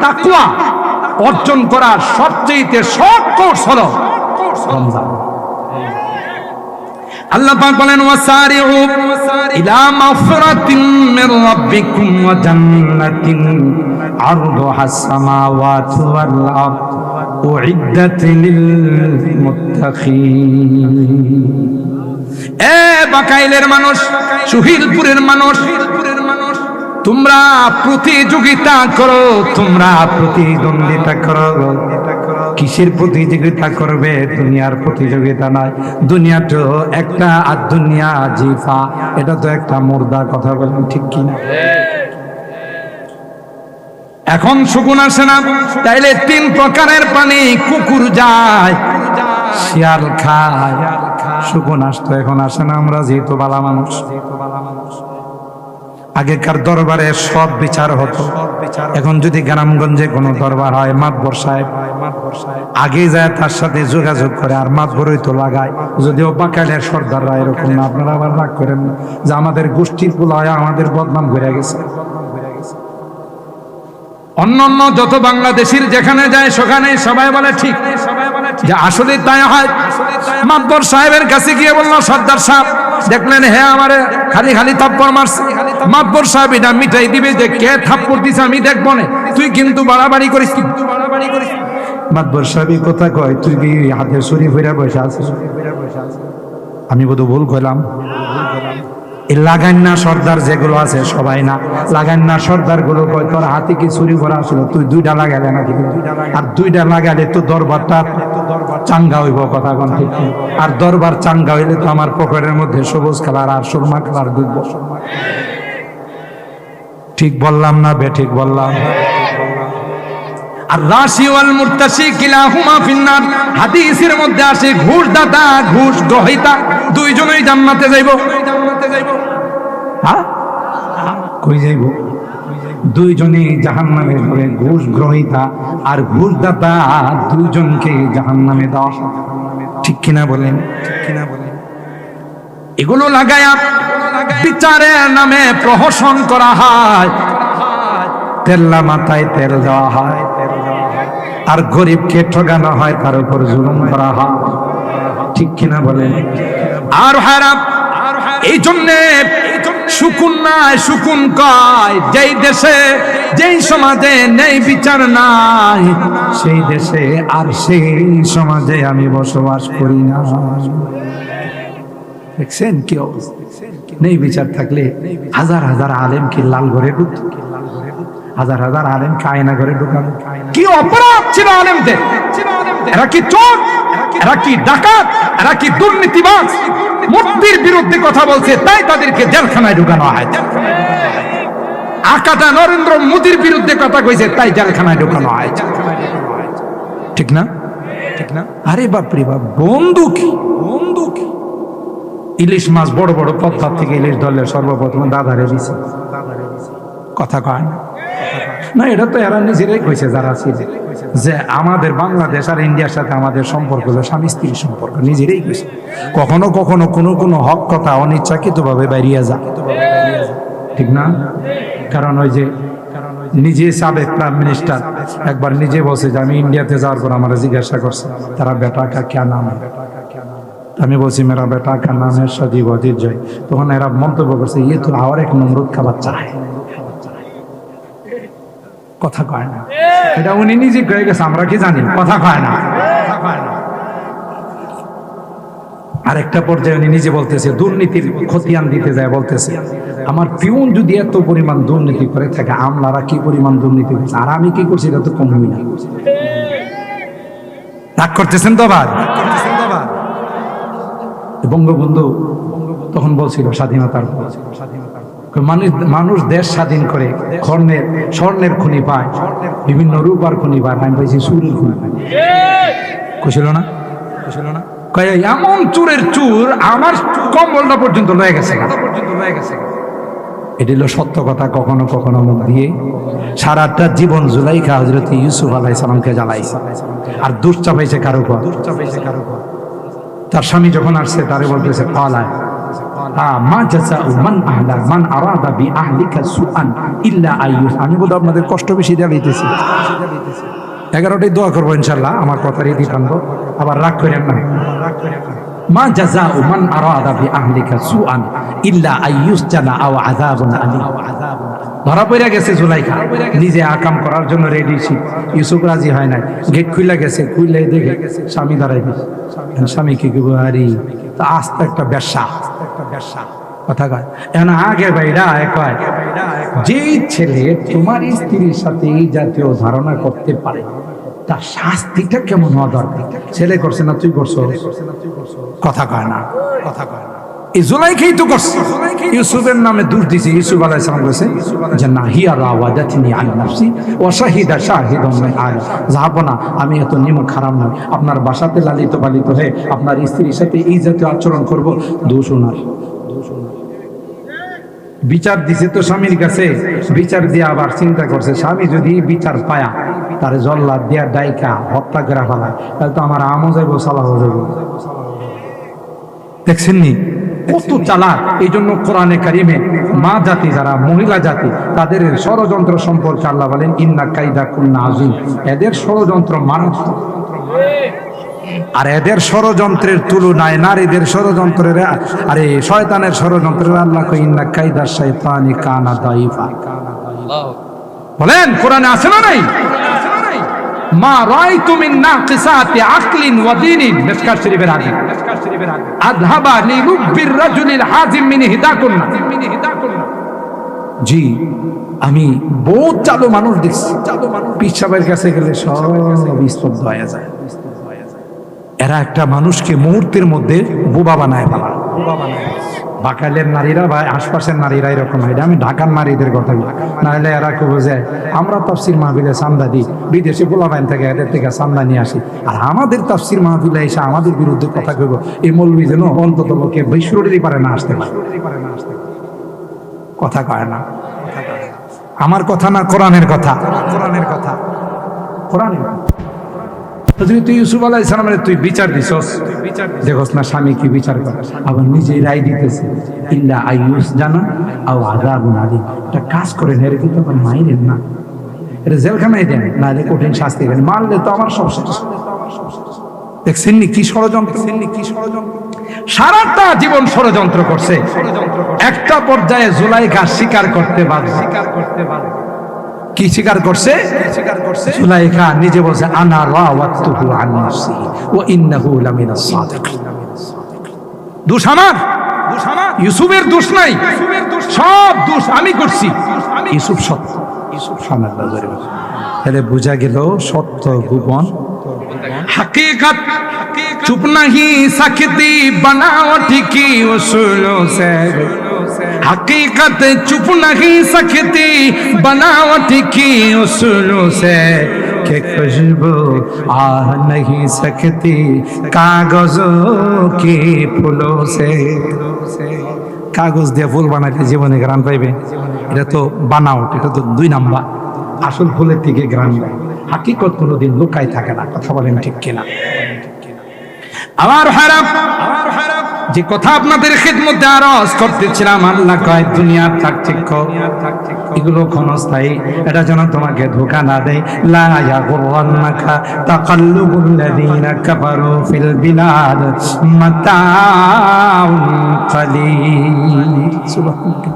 তাকওয়া অর্জন করার সবচেয়ে সহজ কোর্স হলো রমজান। আল্লাহ পাক বলেন, ওয়াসারিউ ইলা মাগফিরাতিন মির রাব্বিকুম ওয়া জান্নাতিন আরদুহাস সামাওয়াতু ওয়াল আরদ উইদ্দাত লিল মুত্তাকিন। এ বাকাইলের মানুষ, সুহিলপুরের মানুষ, তোমরা প্রতিযোগিতা করো, তোমরা প্রতিদ্বন্দ্বিতা করো। কিসের প্রতিযোগিতা করবে? দুনিয়ার প্রতিযোগিতা নয়। দুনিয়া তো একটা, আর দুনিয়া জিফা, এটা তো একটা মুর্দা। কথা বলেন ঠিক কিনা? এখন শকুন আসে না, তাইলে 3 প্রকারের পানি কুকুর যায়, শিয়াল খায়, শকুন আসতো, এখন আসে না। আমরা যেহেতু বালা মানুষ, আগেকার দরবারে সব বিচার হতো। এখন যদি গ্রামগঞ্জে কোনো দরবার হয়, মাতবর সাহেব আগে যায় তার সাথে যোগাযোগ করে, আর মাতবরই তো লাগায়। যদিও বাকালের সর্দাররা এরকম না, আপনারা আবার রাগ করেন না যে আমাদের গোষ্ঠীর পোলায় আমাদের বদনাম করে গেছে। অন্যান্য যত বাংলাদেশির যেখানে যায় সেখানে সবাই বলে ঠিক, যে আসলে তাই হয়। মাতবর সাহেবের কাছে গিয়ে বললো, সর্দার সাহেব দেখলেন হ্যাঁ আমারে খালি খালি থাপ্পড় মারছে। মাতবর সাহেব এটা মিটাই দিবে যে কে থাপ্পড় দিছে আমি দেখবো না, তুই কিন্তু বাড়াবাড়ি করিস। মাতবর সাহেব কথা কয়, তুই কি হাতে ছুরি ফিরে বসে আছিস? আমি বোধ ভুল করলাম। এই লাগান্না সর্দার যেগুলো আছে সবাই না, লাগান্না সর্দার গুলো কয় তোর হাতে কি ছুরি ভরা ছিল, তুই 2টা লাগালে নাকি? আর 2টা লাগালে তো দরবারটা চাঙ্গা হইব, কথা কোন ঠিক। আর দরবার চাঙ্গা হইলে তো আমার পকেটের মধ্যে সবুজ কালার আর সুরমা কালার ঢুকবো। ঠিক বললাম না বেঠিক বললাম? আর রাশি ওয়াল মুরতাশি কিলাহুমা ফিন্নার, হাদিসের মধ্যে আসে ঘুষদাতা ঘুষ গ্রহীতা দুইজনেই জান্নাতে যাইব। হ্যাঁ, কই যাইব? দুইজনেই জাহান্নামে যাবে। ঘুষ গ্রহীতা আর ঘুষদাতা দুইজনকে জাহান্নামে দেওয়া। ঠিক কিনা বলেন? এগুলো লাগায়া বিচারের নামে প্রহসন করা হয়, তেল্লা মাথায় তেল দেওয়া হয়, আর গরিবকে ঠকানো হয়, তার উপর জুলুম করা হয়। ঠিক কিনা বলেন? আর হারাম এই জন্যে সুকুন নাই, সুকুন কয় যেই দেশে যেই সমাজে নেই বিচার নাই, সেই দেশে আর সেই সমাজে আমি বসবাস করি না। দেখছেন কি অবস্থা? নেই বিচার থাকলে হাজার হাজার আলেম কি লাল ঘরে ঢুকত, হাজার হাজার আলেম আয়না ঘরে ঢুকানো। কি অপরাধ ছিল আলেমদের? এরা কি চোর, এরা কি ডাকাত, এরা কি দুর্নীতিবাজ? মুফতির বিরুদ্ধে কথা বলছে তাই তাদেরকে জেলখানায় ঢুকানো হয়। আকাটা নরেন্দ্র মোদির বিরুদ্ধে কথা কইছে তাই জেলখানায় ঢুকানো হয়। ঠিক না? ঠিক না? আরে বাপরে বাপ, বন্দুক বন্দুক ইলিশ মাছ বড় বড় পদ্মার থেকে ইলিশ ধরলে সর্বপ্রথম দাদারে দিছে। কথা কয় না? না, এটা তো এরা নিজেরাই কইছে যারা ছিল, যে আমাদের বাংলাদেশ আর ইন্ডিয়ার সাথে আমাদের সম্পর্ক হলো স্বামী স্ত্রীর সম্পর্ক। নিজেরাই কইছে। কখনো কখনো কোনো কোনো হক কথা অনিচ্ছাকৃত ভাবে বেরিয়ে যায়। ঠিক না? কারণ ওই যে নিজে সাবেক প্রাইম মিনিস্টার একবার নিজে বলছে যে আমি ইন্ডিয়াতে যাওয়ার পর আমার জিজ্ঞাসা করছে তারা বেটা কা ক্যা নাম, আমি বলছি মেরা বেটা কা নাম है সজীব অজিত জয়। তখন এরা মন্তব্য করছে ইয়ে তো আর এক নমরুদ কা বাচ্চা है। কথা কয় না, এটা উনি নিজে কয়ে গেছে, আমরা কি জানি? কথা কয় না। আরেকটা পর্যায়ে উনি নিজে বলতেছে, দুর্নীতির খতিয়ান দিতে যায় বলতেছে আমার পিউন যদি এত পরিমাণ দুর্নীতি করে থাকে, আমলারা কি পরিমাণ দুর্নীতি করছে, আর আমি কি করছি এটা তো কমই না। রাগ করতেছেন তো আবার? বঙ্গবন্ধু তখন বলছিল স্বাধীনতার পর মানুষ দেশ স্বাধীন করে স্বর্ণের খনি পায়, বিভিন্ন রূপার খনি পায়, আমি পাইছি চুরের খনি পায়। কুছিল না? এমন চুরের চুর আমার কম্বলটা পর্যন্ত লয়ে গেছে। এটি হলো সত্য কথা। কখনো কখনো মুখ দিয়ে সারাটা জীবন জুলাইখা হযরত ইউসুফ আলাইহিস সালামকে জ্বালাইছে, আর দোষ চাপাইছে কারো উপর। তার স্বামী যখন আসছে তারে বলতেছে পালায় মা জাযাউ মান আরাদা বিআহলিকা সুআন ইল্লা আইয়ুস। আমি বলতে আপনাদের কষ্ট বেশি দিতেছি। 11টায় দোয়া করবো ইনশাআল্লাহ, আমার কথার ইতি টানবো, আবার রাগ করেন না। মা জাযাউ মান আরাদা বিআহলিকা সুআন ইল্লা আইয়ুস জানা আও আযাবুন আলীম। ধরা পড়ে গেছে জুলাইখা, নিজে আকাম করার জন্য রেডি ছিল, ইউসুফ রাজি হয় না। গেট খুলে গেছে, খুলে দেখে স্বামী দাঁড়াই দিচ্ছে। স্বামী কি গুহারি তা আস্তে একটা ব্যবসা কথা কয়। এখন আগে বাইরা কয় যেই ছেলে তোমার স্ত্রীর সাথে এই জাতীয় ধারণা করতে পারে তার শাস্তিটা কেমন হওয়া দরকার। ছেলে করছে না তুই করছো, কথা কয় না। এই জুলাইখাই তো করছে। ইউসুফের নামে দোষ দিছে। ইউসুফ আলাইহিস সালাম বলেছে যে না হিয়া রাওয়াদাতনি আন নাফসি ওয়া শাহিদা শাহিদুম মিন আহলি। যাবো না, আমি এত নিমক খারাপ নয়, আপনার বাসাতে লালিত পালিত হয়ে আপনার স্ত্রীর সাথে এই জাতীয় আচরণ করব, দোষ ওনার। বিচার দিছে তো স্বামীর কাছে, বিচার দিয়ে আবার চিন্তা করছে স্বামী যদি বিচার পায়া তারে জল্লাদ দিয়া ডাইকা হত্যা করে ফেলায় তাহলে তো আমার আমও যাইব সালাহ যাইব। দেখছেন নি কত চালাক। এই জন্য কোরআনে কারিমে মা জাতি যারা মহিলা জাতি তাদের ষড়যন্ত্র সম্পর্কে আল্লাহ বলেন ইন্না কাইদা কুন্না আযীম। এদের ষড়যন্ত্র মারাত্মক। আর এদের ষড়যন্ত্রের তুলনায় নারীদের ষড়যন্ত্রের আরে শয়তানের ষড়যন্ত্রের আল্লাহ কই ইন্না কাইদা শাইতানি কানা দাইফা। বলেন কোরআনে আছে না নাই? মা রাআইতু মিন নাকিসাতি আকলিন ওয়া দীনিন, মিশকাত শরীফের হাদিস। আযহাবা লিরুব্বির রাজুলিল হাজিম মিন হিদাকুন্না। জি আমি বহুত চালু মানুষ দেখছি, পিসাবের কাছে গেলে সব স্তব্ধ হয়ে যায়। এরা একটা মানুষকে মুহূর্তের মধ্যে বোবা বানায় ফেলা। বাকালের নারীরা বা আশপাশের নারীরা এরকম হয়। আমি ঢাকার নারীদের কথা বলি, নাহলে এরা কেউ বোঝায় আমরা তাফসির মাহফিলে চান্দা দিই, বিদেশি পোলাপাইন থেকে এদের থেকে চান্দা নিয়ে আসি, আর আমাদের তাফসির মাহফিলে এসে আমাদের বিরুদ্ধে কথা কইব। এই মৌলবী যেন অন্তত লোকে বৈশ্বরী পারে না আসতে পারে, কথা কয় না। আমার কথা না, কোরআনের কথা, কোরআনের কথা, কোরআনের কথা। তুই ইউসুফ আলাইহিস সালামের তুই বিচার দিছস, দেখোস না স্বামী কি বিচার করে, আবার নিজেই রায় দিতেছে ইল্লা আইয়ুস জানা আও আযাবুন আলীম। এটা কাজ করেন, এর কিন্তু আবার মাইরেন না, এটা জেলখানায় দেন, না হলে কঠিন শাস্তি দেন, মারলে তো আমার সব শেষ। দেখছেন নি কি ষড়যন্ত্র, সারাটা জীবন ষড়যন্ত্র করছে। একটা পর্যায়ে জুলাইখা স্বীকার করতে বাধ্য। কি স্বীকার করছে? জুলাইখা নিজে বলছে আনা রাওয়াতুহু আন নাফসি ওয়া ইন্নাহু লামিনাস সাদিকিন। দোষ আমার, ইউসুফের দোষ নাই, সব দোষ আমি করছি। ইউসুফ সত্য, ইউসুফ সুবহানাল্লাহ। তাহলে বোঝা গেল সত্য গোপন, हकीकत चुप नहीं सकती बनावट की उसूलों से। हकीकत चुप नहीं सकती बनावट की उसूलों से। कि खुशबू आ नहीं सकती कागजों के फूलों से। কাগজ দিয়ে ফুল বানাইতে জীবনে গ্রান পাইবে, এটা তো বানাওট, এটা তো দুই নাম্বার। আসল ফুলের থেকে গ্রান পায়। হাকিকত কোনোদিন লুকাই থাকে না, কথা বলেন ঠিক কিনা? আমার হারাম যে কথা আপনাদের খিদমতে আরজ করতেছিলাম, আল্লাহ কয় দুনিয়ার চাকচিক্য এগুলো ক্ষণস্থায়ী, এটা যেন তোমাকে ধোঁকা না দেয়। লা ইয়াগুররান্নাকা তাকাল্লুবুল লাযীনা কাফারু ফিল বিলাদ মাতাউন কালীল। সুবহানাল্লাহ।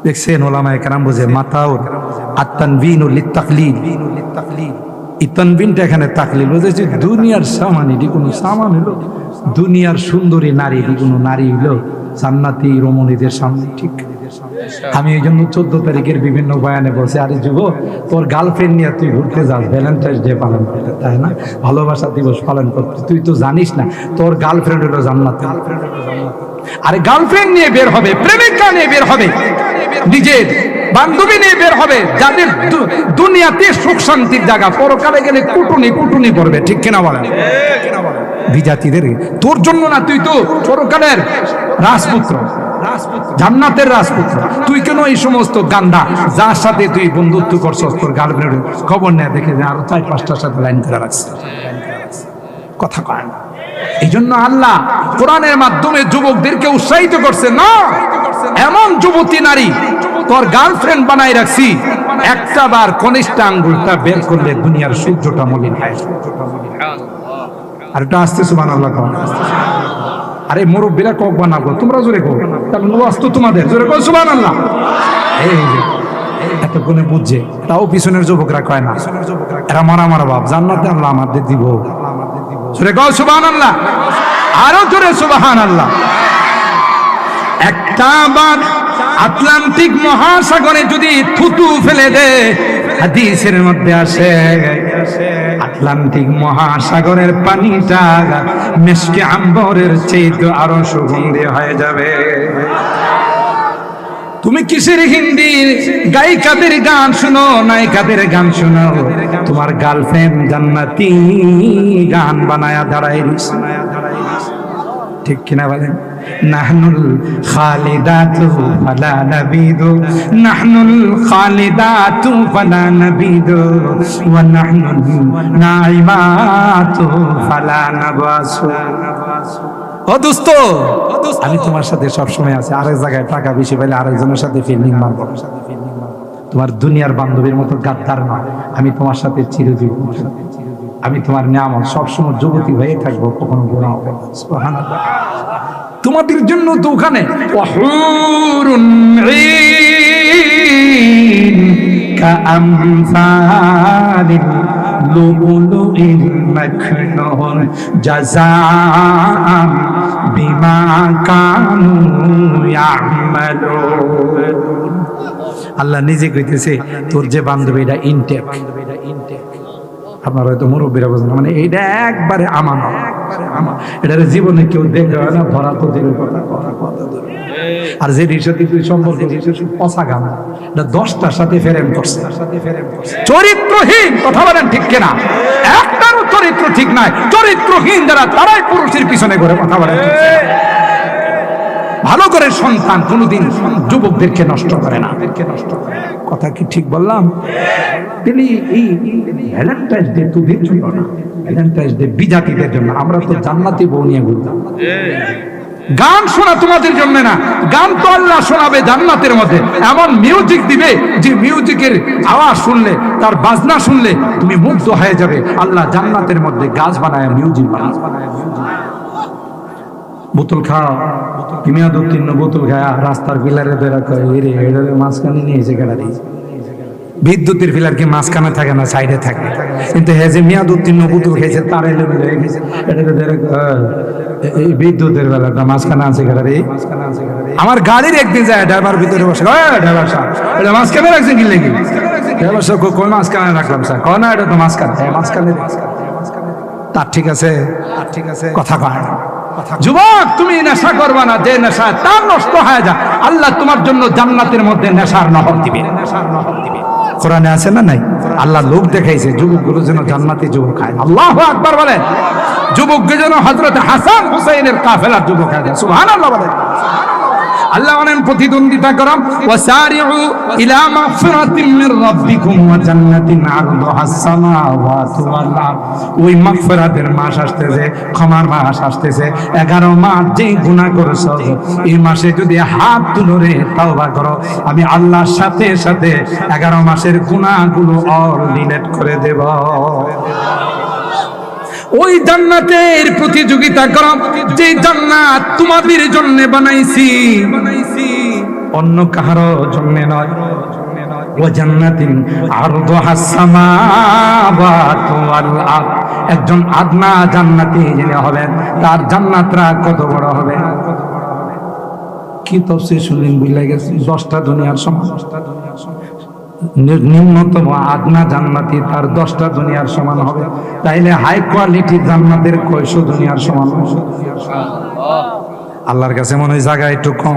দেখছেন ওলামায়ে কেরাম বুঝে মাতাউন আত-তানবিনু লিত-তাকলিল। এই তানবিনটা এখানে তাকলিল বুঝেছে। দুনিয়ার সামান, এটি কোনো সামান হলো? দুনিয়ার সুন্দরী নারী, এটি কোনো নারী হলো? জান্নাতি রমণীদের সামনে, ঠিক। আমি এই জন্য 14 তারিখের বিভিন্ন বয়ানে বলছি, আরে যুব তোর গার্লফ্রেন্ড নিয়ে তুই ঘুরতে যাস, ভ্যালেন্টাইন্স ডে পালন করতে, তাই না, ভালোবাসা দিবস পালন করতে, তুই তো জানিস না তোর গার্লফ্রেন্ড হলো জান্নাত। আরে গার্লফ্রেন্ড নিয়ে বের হবে, প্রেমিকা নিয়ে বের হবে, নিজের বান্ধবী নিয়ে বের হবে, যাদের দুনিয়াতে সুখ শান্তির জায়গা, পরকালে গেলে কুটুনি করবে, ঠিক কিনা বলেন? বিজাতিদের তোর জন্য না, তুই তো পরকালের রাজপুত্র, জান্নাতের রাজপুত্র। তুই কেন এই সমস্ত গান্দা যার সাথে তুই বন্ধুত্ব করছস, তোর গার্লফ্রেন্ড খবর নেয়, দেখে যে আরো 4-5টার সাথে লাইন করে রাখছে, কথা কয় না। এই জন্য আল্লাহ কোরআনের মাধ্যমে যুবকদেরকে উৎসাহিত করছে, না এমন যুবতী নারী তোর গার্লফ্রেন্ড বানাই রাখছি, একটা বার কনিষ্ঠ আঙ্গুলটা বের করলে দুনিয়ার সূর্যটা মলিন হয়। আর এটা আসতে সুবহানাল্লাহ। আরে মুরব্বীরা কক বানাবো, তোমরা জোরে কো, তাহলে ওয়াজ তো তোমাদের, জোরে কো সুবহানাল্লাহ। এই যে এত গুণে বুঝছে, তাও পিছনের যুবকরা কয় না, এরা মারা বাপ, জান্নাতে আল্লাহ আমাদের দিব, জোরে কো সুবহানাল্লাহ, আরো জোরে সুবহানাল্লাহ। একটা বার আটলান্টিক মহাসাগরে যদি থুতু ফেলে দেয়, হাদিসের মধ্যে আসে আটলান্টিক মহাসাগরের পানিটা মিশকে আম্বরের চেয়ে আরো সুগন্ধি হয়ে যাবে। তুমি কিসের হিন্দি গায়িকাদের গান শুনো, নায়িকাদের গান শুনো, তোমার গার্লফ্রেন্ড জান্নাতি গান বানায়া দাঁড়ায় ঠিক কিনা বলেন? নাহনুল খালিদাতু ফালা নাবিদু, নাহনুল খালিদাতু ফালা নাবিদু, ওয়া নাহনুল নাইমাতু ফালা নাবাসু। ও দোস্ত, আমি তোমার সাথে সব সময় আছি, আরেক জায়গায় টাকা বেশি পেলে আরেকজনের সাথে ফিল্ডিং মারবো। তোমার দুনিয়ার বান্ধবীর মতো গাদ্দার নয়, আমি তোমার সাথে চিরজীবন, আমি তোমার নিয়ামত, সবসময় যুবতী হয়ে থাকবো, কখনো গুনাহ হবে না। সুবহানাল্লাহ। তোমাদের জন্য তো ওখানে ওয়াহুরুন ঈন কাআমসালিল লুলুইল মাকনুন জাযাআন বিমা কানু ইয়ামালুন। আল্লাহ নিজে কইতেছে তোর যে বান্ধবী এটা ইনটেক। আপনারা হয়তো মুরব্বীরা বোঝেন, মানে এইটা একবারে আমানত, এটার জীবনে কেউ দেখবে না, ধরা তো দূরের কথা। আর যে সাথে তুই সম্পর্ক পচা গান, এটা 10টার সাথে ফেরেন করছে, চরিত্রহীন। কথা বলেন ঠিক কিনা? একটারও চরিত্র ঠিক নাই। চরিত্রহীন যারা, তারাই পুরুষের পিছনে ঘুরে। কথা বলেন। ভালো করে সন্তান কোনোদিন যুবকদেরকে নষ্ট করে না। কথা কি ঠিক বললাম? এই ভ্যালেন্টাইন্স ডে তোদের জন্য না, ভ্যালেন্টাইন্স ডে বিজাতিদের জন্য। আমরা তো জান্নাতি বউ নিয়ে ঘুরতাম। গান শোনা তোমাদের জন্য না, গান তো আল্লাহ শোনাবে জান্নাতের মধ্যে। এমন মিউজিক দিবে যে মিউজিকের আওয়াজ শুনলে, তার বাজনা শুনলে তুমি মুগ্ধ হয়ে যাবে। আল্লাহ জান্নাতের মধ্যে গাছ বানায়, মিউজিক বানায়। বোতল খাও, কিমিয়া 2-3 বোতল খায়া রাস্তার পিলারে ধরে কয় রে এটারে মাঝখানে নিয়েছে গাড়ি। বিদ্যুতের পিলার কি মাঝখানে থাকে না, সাইডে থাকে? কিন্তু হে যে মিয়া 2-3 বোতল খেয়েছে, তার এলে মিলে গেছে, এটারে ধরে এই বিদ্যুতের বেলাটা মাঝখানে আছে গাড়ি। আমার গাড়ির একদিন যায়, ড্রাইভার ভিতরে বসে, ড্রাইভার সাহেব এটা মাঝখানে রাখছেন কি লেগে? ড্রাইভার সাহেব কোন মাঝখানে রাখলাম স্যার? কয় না, এটা তো মাঝখানে। মাঝখানে তার ঠিক আছে, কথা কয় না। যুবক, তুমি নেশা করবা না, যে নেশা তার নষ্ট হয়ে যায়। আল্লাহ তোমার জন্য জান্নাতের মধ্যে নেশার নহর দিবে। কোরআনে আছে না নাই? আল্লাহ লোক দেখাইছে যুবকগুলো যেন জান্নাতি যুবক হয়। আল্লাহু আকবার বলেন। যুবককে যেন হযরত হাসান হুসাইনের কাফেলার যুবক হয়। সুবহানাল্লাহ বলেন। আল্লাহ অনেক প্রতিদ্বন্দ্বিতা করাম, ওয়াসারিউ ইলা মাগফিরাতিম মির রাব্বিকুম ওয়া জান্নাতিন আরদুহাস সামাওয়াতু ওয়াল আরদ। ওই মাগফিরাতের মাস আসতেছে, ক্ষমার মাস আসতেছে। 11 মাস যে গুনাহ করেছো, এই মাসে যদি হাত তুলে রে তওবা করো, আমি আল্লাহর সাথে সাথে 11 মাসের গুনাহগুলো অল ডিলিট করে দেব। ওই জান্নাতের প্রতিযোগিতা করো, যে জান্নাত তোমাদের জন্য বানাইছি, অন্য কারো জন্য নয়। ওয়া জান্নাতিন আরদুহাস সামাওয়াতু ওয়াল আরদ। একজন আদনা জান্নাতি যিনি হবেন, তার জান্নাতরা কত বড় হবে? কি তাফসীর শুনলেন বুঝলে গেছে? 10টা দুনিয়ার সমান। নিম্নতম আদনা জান্নাতি তার 10টা দুনিয়ার সমান হবে। তাইলে হাই কোয়ালিটি জান্নাতের কয়শো দুনিয়ার সমান? আল্লাহর কাছে মনে হয় জায়গা একটু কম।